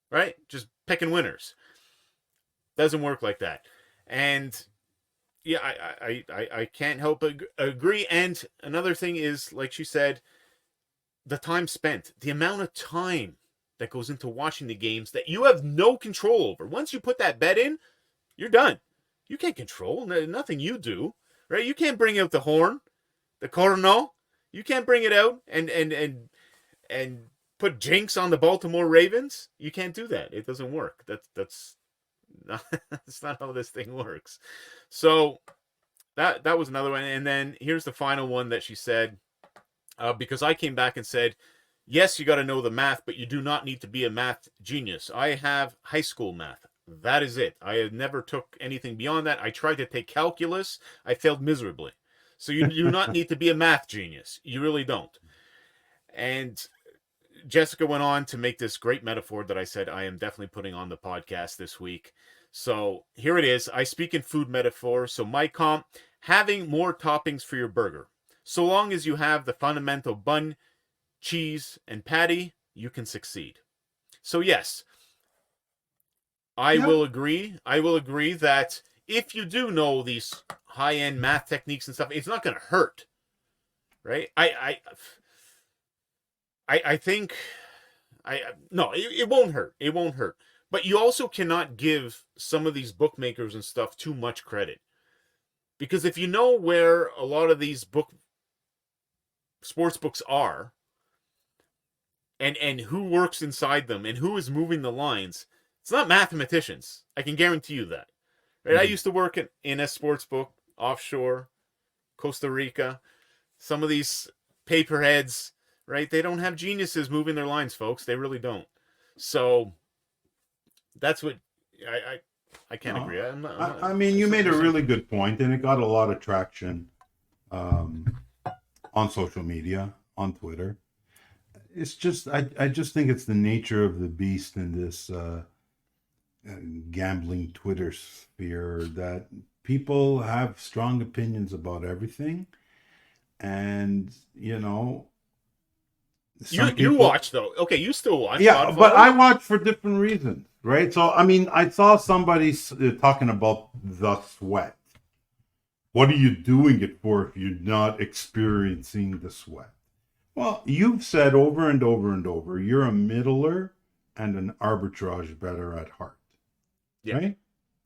right? Just picking winners. Doesn't work like that. And yeah, I can't help but agree. And another thing is, like she said, the time spent, the amount of time that goes into watching the games that you have no control over. Once you put that bet in, you're done. You can't control nothing you do, right? You can't bring out the horn, the corno. You can't bring it out and put jinx on the Baltimore Ravens. You can't do that. It doesn't work. That's not, that's not how this thing works. So that was another one. And then here's the final one that she said, because I came back and said, yes, you got to know the math, but you do not need to be a math genius. I have high school math. That is it. I have never took anything beyond that. I tried to take calculus. I failed miserably. So you do not need to be a math genius. You really don't. And Jessica went on to make this great metaphor that I said I am definitely putting on the podcast this week. So here it is. I speak in food metaphors. So my comp, having more toppings for your burger. So long as you have the fundamental bun, cheese, and patty, you can succeed. So yes, I will agree. I will agree that if you do know these high-end math techniques and stuff, it's not going to hurt, right? I think no, it won't hurt. It won't hurt. But you also cannot give some of these bookmakers and stuff too much credit, because if you know where a lot of these sports books are, and who works inside them and who is moving the lines, it's not mathematicians. I can guarantee you that. Right? Mm-hmm. I used to work in a sports book offshore, Costa Rica. Some of these paperheads, right? They don't have geniuses moving their lines, folks. They really don't. So that's what I can't agree. I mean, you made a really good point, and it got a lot of traction on social media, on Twitter. It's just, I just think it's the nature of the beast in this gambling Twitter sphere that people have strong opinions about everything. And, you know, you watch, though. Okay, you still watch. Yeah, Godfather. But I watch for different reasons, right? So, I mean, I saw somebody talking about the sweat. What are you doing it for if you're not experiencing the sweat? Well, you've said over and over and over, you're a middler and an arbitrage bettor at heart. Yeah, right?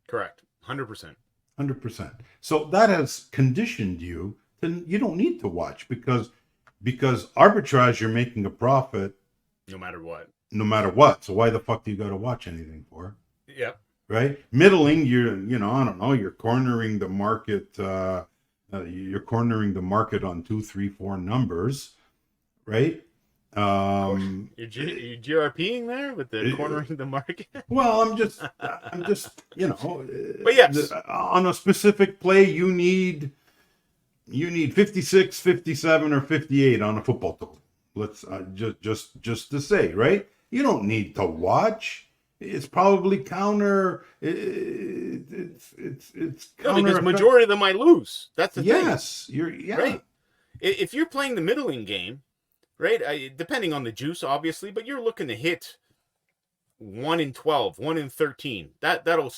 Correct. 100%. 100%. So that has conditioned you to, you don't need to watch because arbitrage, you're making a profit. No matter what. No matter what. So why the fuck do you got to watch anything for? Yeah. Right? Middling, I don't know, you're cornering the market. You're cornering the market on 2, 3, 4 numbers. Right? You're GRPing there with the cornering the market? Well, I'm just, But yes, on a specific play, you need 56, 57, or 58 on a football total. Let's just to say, right? You don't need to watch. It's probably counter. It's counter. No, because majority of them I lose. That's the thing. Yes, right. If you're playing the middling game, right? Depending on the juice, obviously, but you're looking to hit 1 in 12, 1 in 13. That'll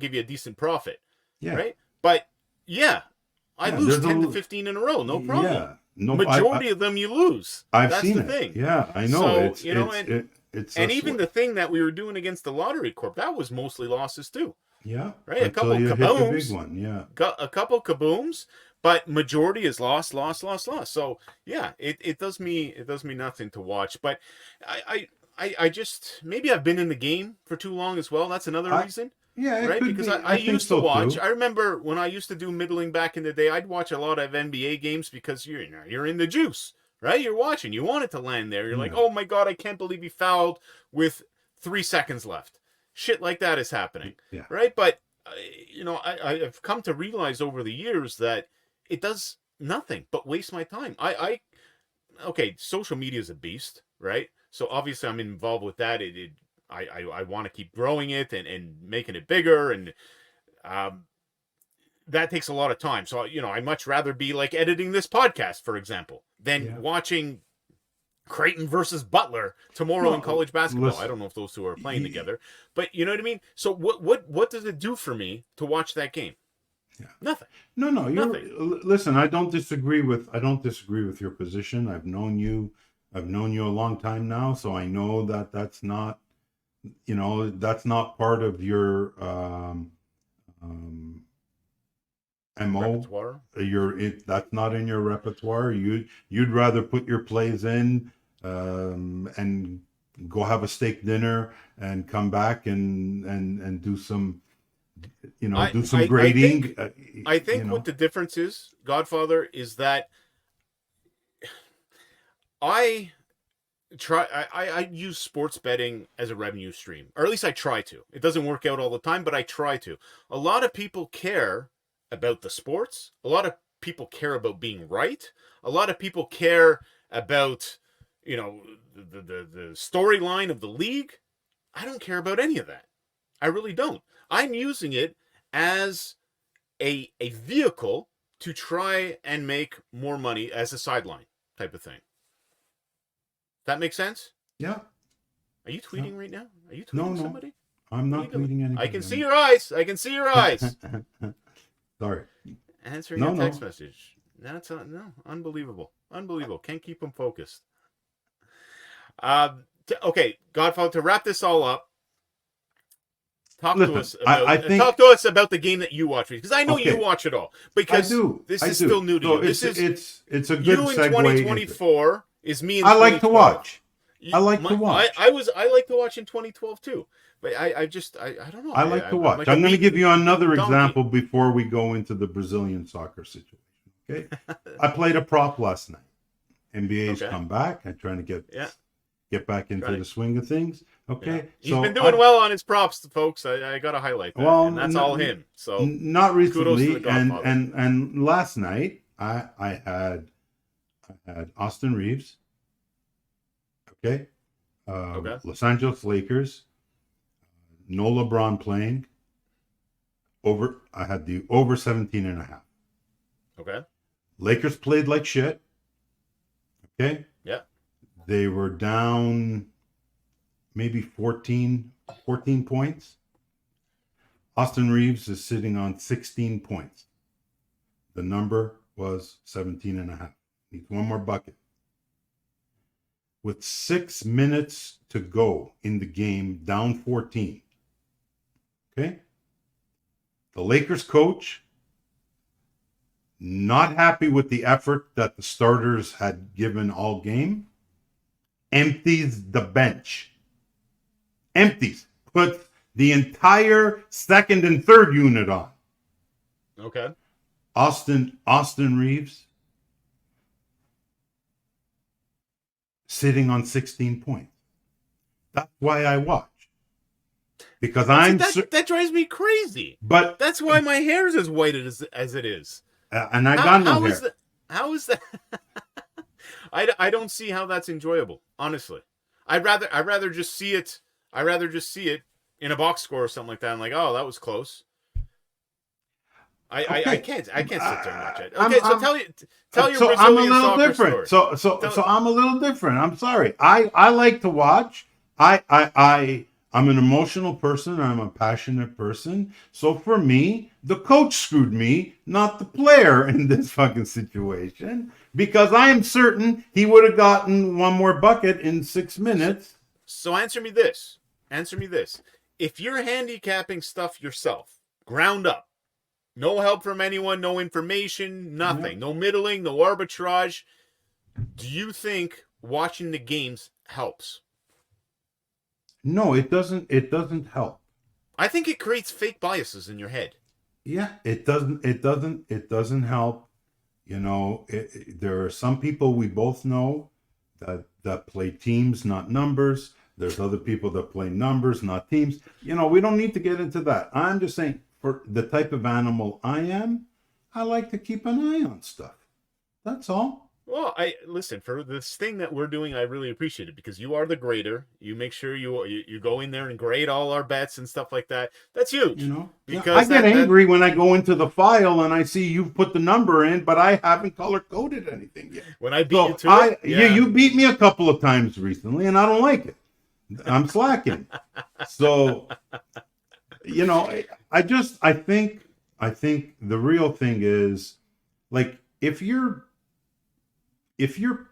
give you a decent profit, right? But I lose 10 to 15 in a row, no problem. Yeah, no, majority of them you lose. That's seen the thing. Yeah, I know. So, and even the thing that we were doing against the Lottery Corp, that was mostly losses too. Yeah, right. A couple kabooms. Big one. Yeah, a couple kabooms. But majority is loss. So it does me nothing to watch. But I just, maybe I've been in the game for too long as well. That's another reason. Yeah, right. Because I used to watch. I remember when I used to do middling back in the day. I'd watch a lot of NBA games because you're in the juice, right? You're watching. You want it to land there. You're like, oh my god, I can't believe he fouled with 3 seconds left. Shit like that is happening, right? But I've come to realize over the years that it does nothing but waste my time. Okay, social media is a beast, right? So obviously I'm involved with that. I want to keep growing it and making it bigger, and that takes a lot of time. So I'd much rather be like editing this podcast, for example, than watching Creighton versus Butler tomorrow in college basketball. Listen, I don't know if those two are playing together, but you know what I mean? So what does it do for me to watch that game? Yeah. Nothing. No. Nothing. Listen. I don't disagree with your position. I've known you. I've known you a long time now, so I know that that's not. That's not part of your um, mo. Repertoire. That's not in your repertoire. You'd rather put your plays in and go have a steak dinner and come back and do some I do some I I grading. think I think what the difference is, Godfather, is that I I use sports betting as a revenue stream, or at least I try to. It doesn't work out all the time, but I try to. A lot of people care about the sports. A lot of people care about being right. A lot of people care about, you know, the storyline of the league. I don't care about any of that. I really don't. I'm using it as a vehicle to try and make more money as a sideline type of thing. That makes sense? Yeah. Are you Yeah. tweeting right now? Are you No, tweeting no, somebody? I'm What are not you doing? tweeting I anybody. can see your eyes. I can see your eyes. Sorry. Answering a text message. That's no, unbelievable. Unbelievable. Can't keep them focused. Okay, Godfather, to wrap this all up, Listen, I think talk to us about the game that you watch, because I know you okay. watch it all. I Because do. this I is do. still new to So you. This is it's a good you in segue. 2024 is me in I like to 2012. watch. I like to watch. I like to watch in 2012 too, but I don't know. I like to I'm watch. like I'm a going to give you another donkey. example before we go into the Brazilian soccer situation. Okay, I played a prop last night. NBA's come back. I'm trying to get back into the swing of things. Okay, yeah. He's been doing well on his props, folks. I got to highlight that. Well, and that's all him. So not recently, Godfather. and last night I had Austin Reeves. Okay, Los Angeles Lakers. No LeBron playing. I had the over 17.5. Okay. Lakers played like shit. Okay. Yeah. They were down maybe 14 points. Austin Reeves is sitting on 16 points. The number was 17.5. Needs one more bucket. With 6 minutes to go in the game, down 14. Okay? The Lakers coach, not happy with the effort that the starters had given all game, empties the bench. Empties. Puts the entire second and third unit on. Okay. Austin Reeves sitting on 16 points. That's why I watch. Because that drives me crazy. But that's why my hair is as white as it is. And I got no hair. How is that? I don't see how that's enjoyable. Honestly, I'd rather just see it. I'd rather just see it in a box score or something like that. I'm like, oh, that was close. I can't sit there and watch it. Okay, tell your Brazilian I'm a little soccer different. story. So I'm a little different. I'm sorry. I like to watch. I'm an emotional person. I'm a passionate person. So for me, the coach screwed me, not the player in this fucking situation, because I am certain he would have gotten one more bucket in 6 minutes. So answer me this. If you're handicapping stuff yourself, ground up, no help from anyone, no information, nothing, no middling, no arbitrage, do you think watching the games helps? No, it doesn't. It doesn't help. I think it creates fake biases in your head. Yeah, it doesn't. It doesn't help. You know, there are some people we both know that play teams, not numbers. There's other people that play numbers, not teams. You know, we don't need to get into that. I'm just saying, for the type of animal I am, I like to keep an eye on stuff. That's all. Well, listen, for this thing that we're doing, I really appreciate it, because you are the grader. You make sure you go in there and grade all our bets and stuff like that. That's huge. You know, because I get angry when I go into the file and I see you've put the number in, but I haven't color coded anything yet. When I beat you to it, you beat me a couple of times recently, and I don't like it. I'm slacking. So, you know, I think I think the real thing is, like, if you're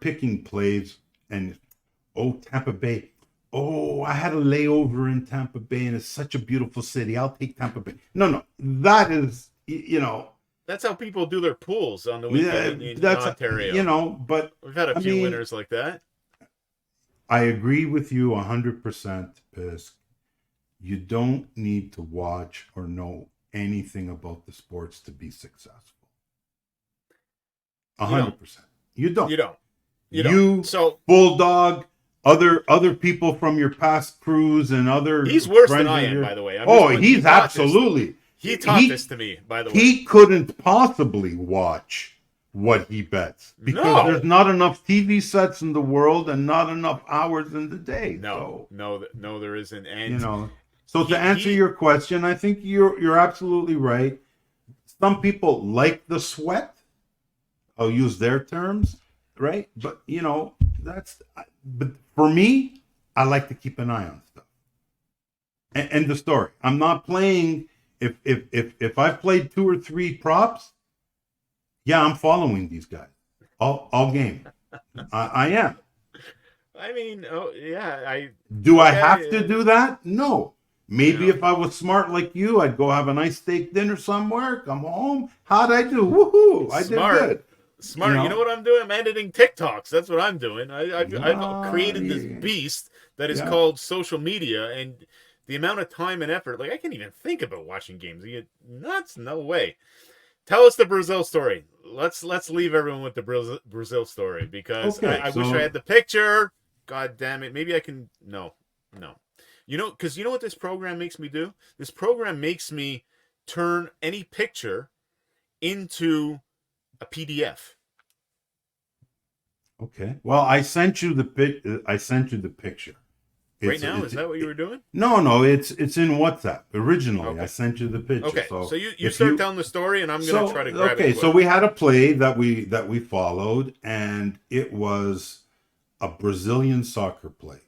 picking plays and, oh, Tampa Bay, oh, I had a layover in Tampa Bay and it's such a beautiful city, I'll take Tampa Bay. No, that is, That's how people do their pools on the weekend yeah, in that's, Ontario. but We've had a I few mean, winners like that. I agree with you 100%, Pisk. You don't need to watch or know anything about the sports to be successful. You don't. 100%. You don't. You don't. You don't. You, So Bulldog, other people from your past crews and other he's worse than friends I of am, yours. by the way. Oh, he's absolutely. He taught this to me, by the way. He couldn't possibly watch what he bets because there's not enough TV sets in the world and not enough hours in the day. No, there isn't. And so to answer your question, I think you're absolutely right. Some people like the sweat. I'll use their terms, right? But but for me, I like to keep an eye on stuff. And the story. I'm not playing. If I've played 2 or 3 props, yeah, I'm following these guys all game. I am. I mean, oh yeah, Do I have to do that? No. Maybe if I was smart like you, I'd go have a nice steak dinner somewhere, come home. How'd I do? Woohoo! I did good. Smart. You know what I'm doing? I'm editing TikToks. That's what I'm doing. I've created this beast that is called social media, and the amount of time and effort, like I can't even think about watching games. You get nuts? No way. Tell us the Brazil story. Let's leave everyone with the Brazil story because I wish I had the picture. God damn it. Maybe I can. No. Because you know what this program makes me do? This program makes me turn any picture into a PDF. Okay. Well, I sent you the picture. Right now, is that what you were doing? No, it's in WhatsApp. Originally, I sent you the picture. Okay, so you start telling the story, and I'm going to try to grab it. Okay, so we had a play that we followed, and it was a Brazilian soccer play.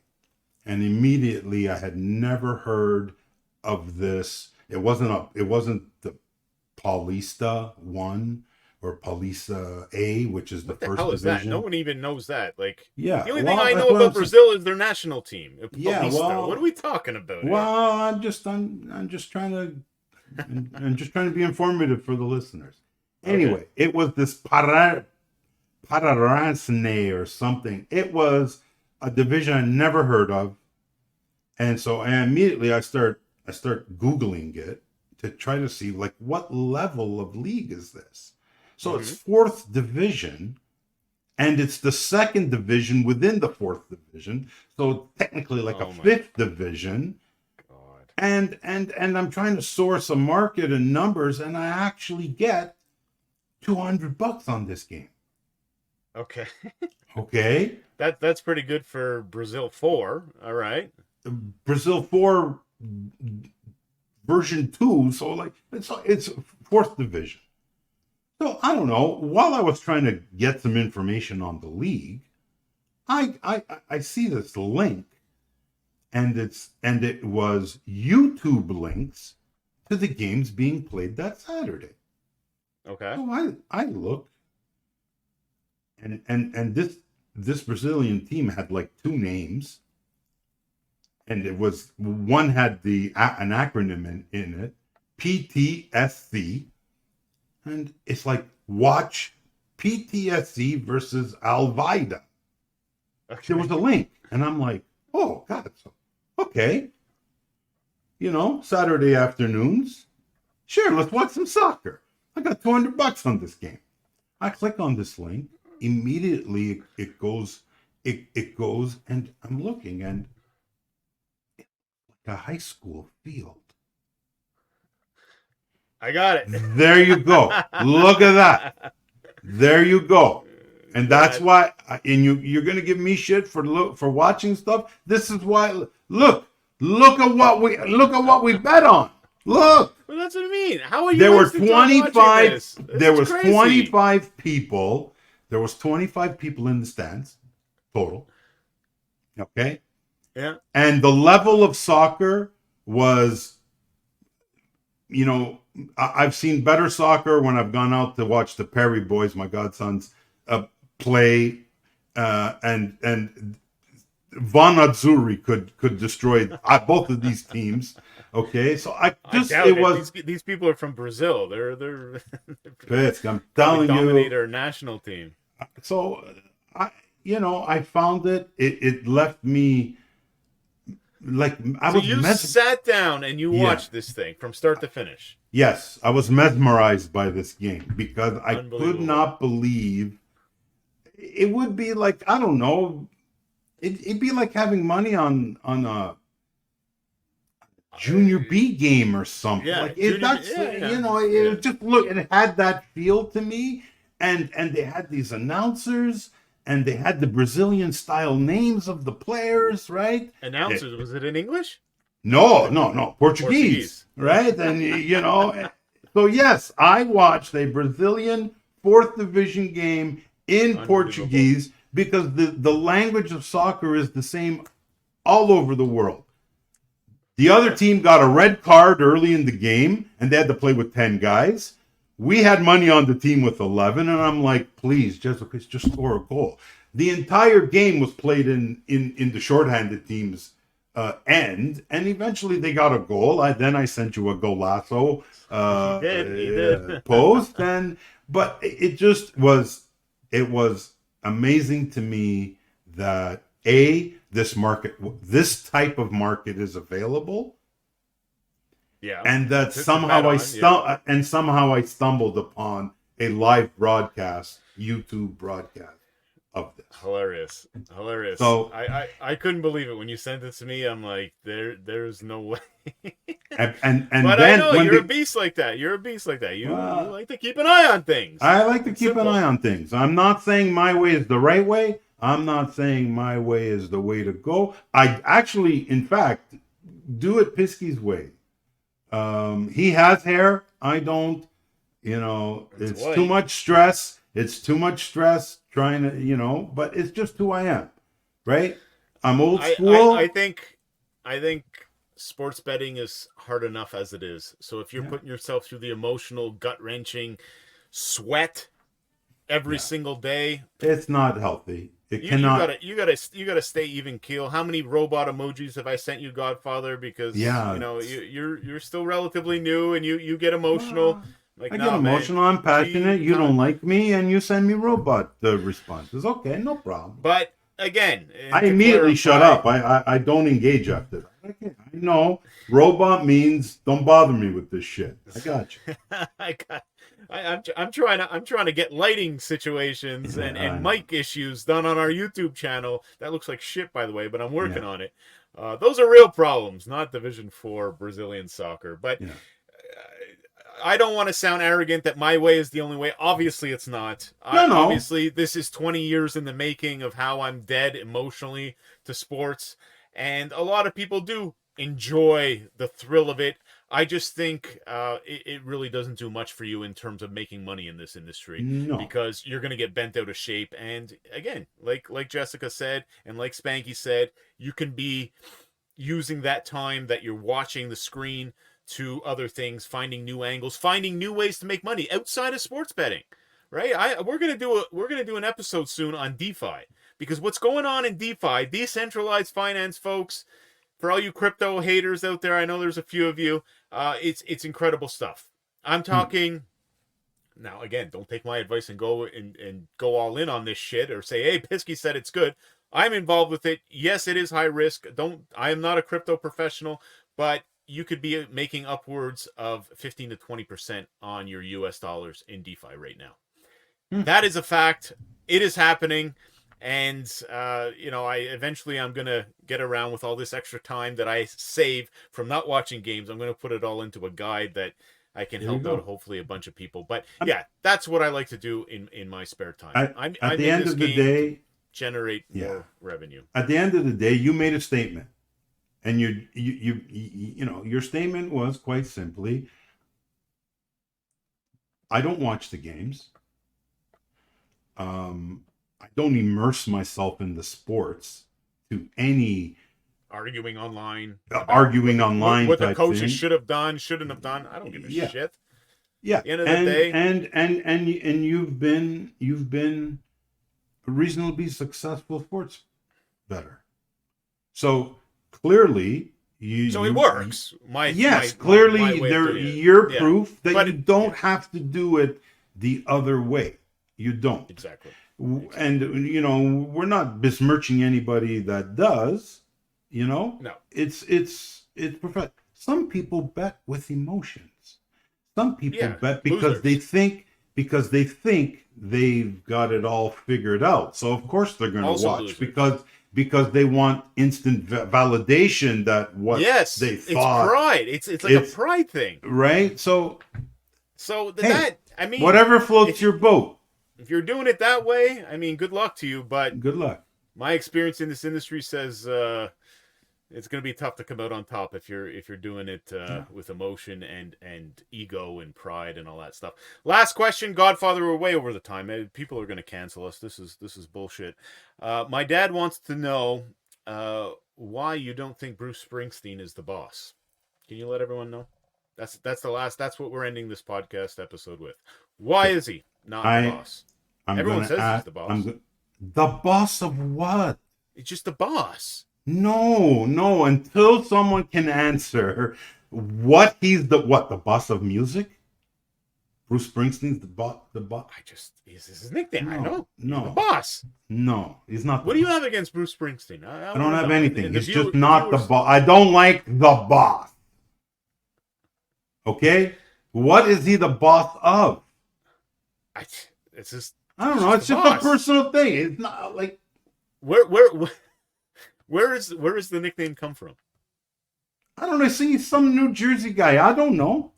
And immediately, I had never heard of this. It wasn't the Paulista 1 or Paulista A, which is the first division. What the hell is that? No one even knows that. The only thing I know about Brazil is their national team. Paulista. What are we talking about? Well, I'm just trying to be informative for the listeners. Anyway, It was this Paranaense or something. It was a division I never heard of, and so immediately I start Googling it to try to see what level of league is this. So it's 4th division, and it's the 2nd division within the 4th division. So technically a 5th division. God. And I'm trying to source a market and numbers, and I actually get $200 on this game. Okay. Okay. That's pretty good for Brazil 4. All right. Brazil 4 version 2. So it's 4th division. So I don't know. While I was trying to get some information on the league, I see this link, and it was YouTube links to the games being played that Saturday. Okay. So I look, and this Brazilian team had 2 names, and it was one had an acronym in it, PTSC. And it's watch PTSD versus Alvida. Okay. There was a link. And I'm like, oh, God. Okay. Saturday afternoons. Sure, let's watch some soccer. I got $200 on this game. I click on this link. Immediately, it goes, and I'm looking, and it's like a high school field. I got it. There you go. Look at that. There you go. And that's why. And you're gonna give me shit for watching stuff. This is why. Look at what we bet on. Look. Well, that's what I mean. How are you? There were 25. There was crazy. 25 people. There was 25 people in the stands total. Okay. Yeah. And the level of soccer was you know, I've seen better soccer when I've gone out to watch the Perry boys, my godsons, play, and Von Azzurri could destroy both of these teams. Okay, so I it doubt it. was These people are from Brazil. They're Fisk. I'm probably telling dominate you. our national team. So I, I found it left me like I So was you sat down and you yeah. watched this thing from start to finish. Yes, I was mesmerized by this game because I could Unbelievable. not believe it would be like I don't know. It'd be like having money on a junior B game or something. Yeah, Like it junior. that's Yeah, yeah, it yeah. was just look. It had that feel to me, and they had these announcers, and they had the Brazilian style names of the players, right? Announcers, was it in English? No, Portuguese, Portuguese. right? And so yes, I watched a Brazilian fourth division game in Unbelievable. Portuguese because the language of soccer is the same all over the world. The other team got a red card early in the game, and they had to play with 10 guys. We had money on the team with 11, and I'm like, please, just score a goal. The entire game was played in the shorthanded team's end, and eventually they got a goal. Then I sent you a golazo He did. He did. post, but it just was, it was amazing to me that this type of market is available, Yeah. and that To bet on. Yeah. somehow I stumbled upon a live broadcast, YouTube broadcast of this. Hilarious. Hilarious. So I couldn't believe it when you sent it to me. I'm like, there's no way. and But I then know when you're a the beast like that. You're a beast like that. You well, like to keep an eye on things. I like to It's keep an eye simple. on things. I'm not saying my way is the right way. I'm not saying my way is the way to go. I actually, in fact, do it Pisky's way. He has hair. I don't. It's It's too white. much stress. It's too much stress trying to, but it's just who I am, right? I'm old I school. think sports betting is hard enough as it is. So if you're Yeah, putting yourself through the emotional, gut wrenching sweat every yeah. single day, It's not healthy. It you cannot. gotta stay even keel. How many robot emojis have I sent you, Godfather? Because Yeah. you're still relatively new and you get emotional. Well, Like, I get nah, man. emotional. I'm passionate. Gee, You don't like me, and you send me robot responses. Okay, no problem. but again, I and to immediately shut clarify, up. I don't engage after that. Okay, I know robot means don't bother me with this shit. I got you. I got, I'm trying to get lighting situations Yeah, I and know. mic issues done on our YouTube channel. That looks like shit, by the way, but I'm Yeah, working on it. Those are real problems, not Division Four Brazilian soccer. But yeah. I don't want to sound arrogant that my way is the only way. Obviously, it's not. No, no. Obviously, this is 20 years in the making of how I'm dead emotionally to sports, and a lot of people do enjoy the thrill of it. I just think it really doesn't do much for you in terms of making money in this industry No. because you're going to get bent out of shape. And again, like Jessica said, and like Spanky said, you can be using that time that you're watching the screen to other things, finding new angles, finding new ways to make money outside of sports betting. Right? We're gonna do an episode soon on DeFi because what's going on in DeFi, decentralized finance, folks. For all you crypto haters out there, I know there's a few of you. It's incredible stuff. I'm Hmm. talking now. Again, don't take my advice and go all in on this shit or say, "Hey, Pisky said it's good." I'm involved with it. Yes, it is high risk. Don't. I am not a crypto professional, but you could be making upwards of 15 to 20% on your US dollars in DeFi right now. Hmm. That is a fact. It is happening. And I'm gonna get around with all this extra time that I save from not watching games. I'm gonna put it all into a guide that I can There you help out go. hopefully a bunch of people. But I'm, yeah, that's what I like to do in my spare time. at I'm the in end this of the game to day, generate yeah. more revenue. At the end of the day, you made a statement, and your statement was quite simply, I don't watch the games. I don't immerse myself in the sports to any arguing online, what the type coaches thing. should have done, shouldn't have done. I don't give a shit. Yeah, At the end of the day, and you've been a reasonably successful sports bettor. So clearly, it works. Clearly, you're yeah. proof that But you don't have to do it the other way. You don't. Exactly. And we're not besmirching anybody that does. No. It's perfect. Some people bet with emotions. Some people bet because they think they've got it all figured out. So of course they're going to watch because they want instant validation that they thought. It's pride. It's like a pride thing, right? So whatever floats your boat. If you're doing it that way, I mean, good luck to you. But good luck. My experience in this industry says it's going to be tough to come out on top if you're doing it with emotion and ego and pride and all that stuff. Last question, Godfather. We're way over the time. People are going to cancel us. This is bullshit. My dad wants to know why you don't think Bruce Springsteen is the boss. Can you let everyone know? That's the last. That's what we're ending this podcast episode with. Why is he not the boss? Everyone says he's the boss. The boss of what? It's just the boss. No. Until someone can answer what he's the boss of music? Bruce Springsteen's the boss. Is this his nickname? I know. No. He's the boss. No, he's not. What do you have against Bruce Springsteen? I don't have anything. He's just not the boss. I don't like the boss. Okay? What is he the boss of? I don't know. It's just a personal thing. It's not like where is the nickname come from? I don't know. He's some New Jersey guy. I don't know.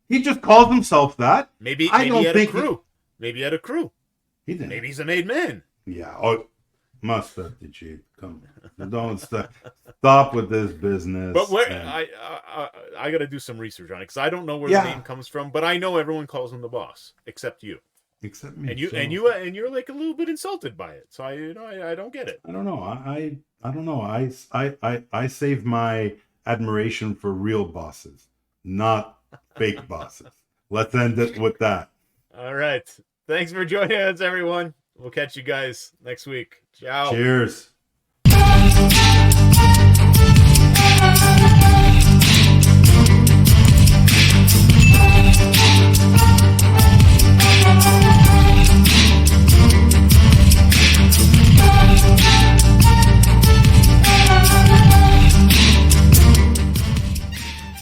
He just calls himself that. Maybe he had a crew. Maybe he had a crew. He didn't. Maybe he's a made man. Yeah. Oh, must have the cheat. Come on. Don't stop with this business. But I got to do some research on it because I don't know where the name comes from. But I know everyone calls him the boss except you. Except me. And you're like a little bit insulted by it. So I don't get it. I don't know. I don't know. I save my admiration for real bosses, not fake bosses. Let's end it with that. All right. Thanks for joining us, everyone. We'll catch you guys next week. Ciao. Cheers.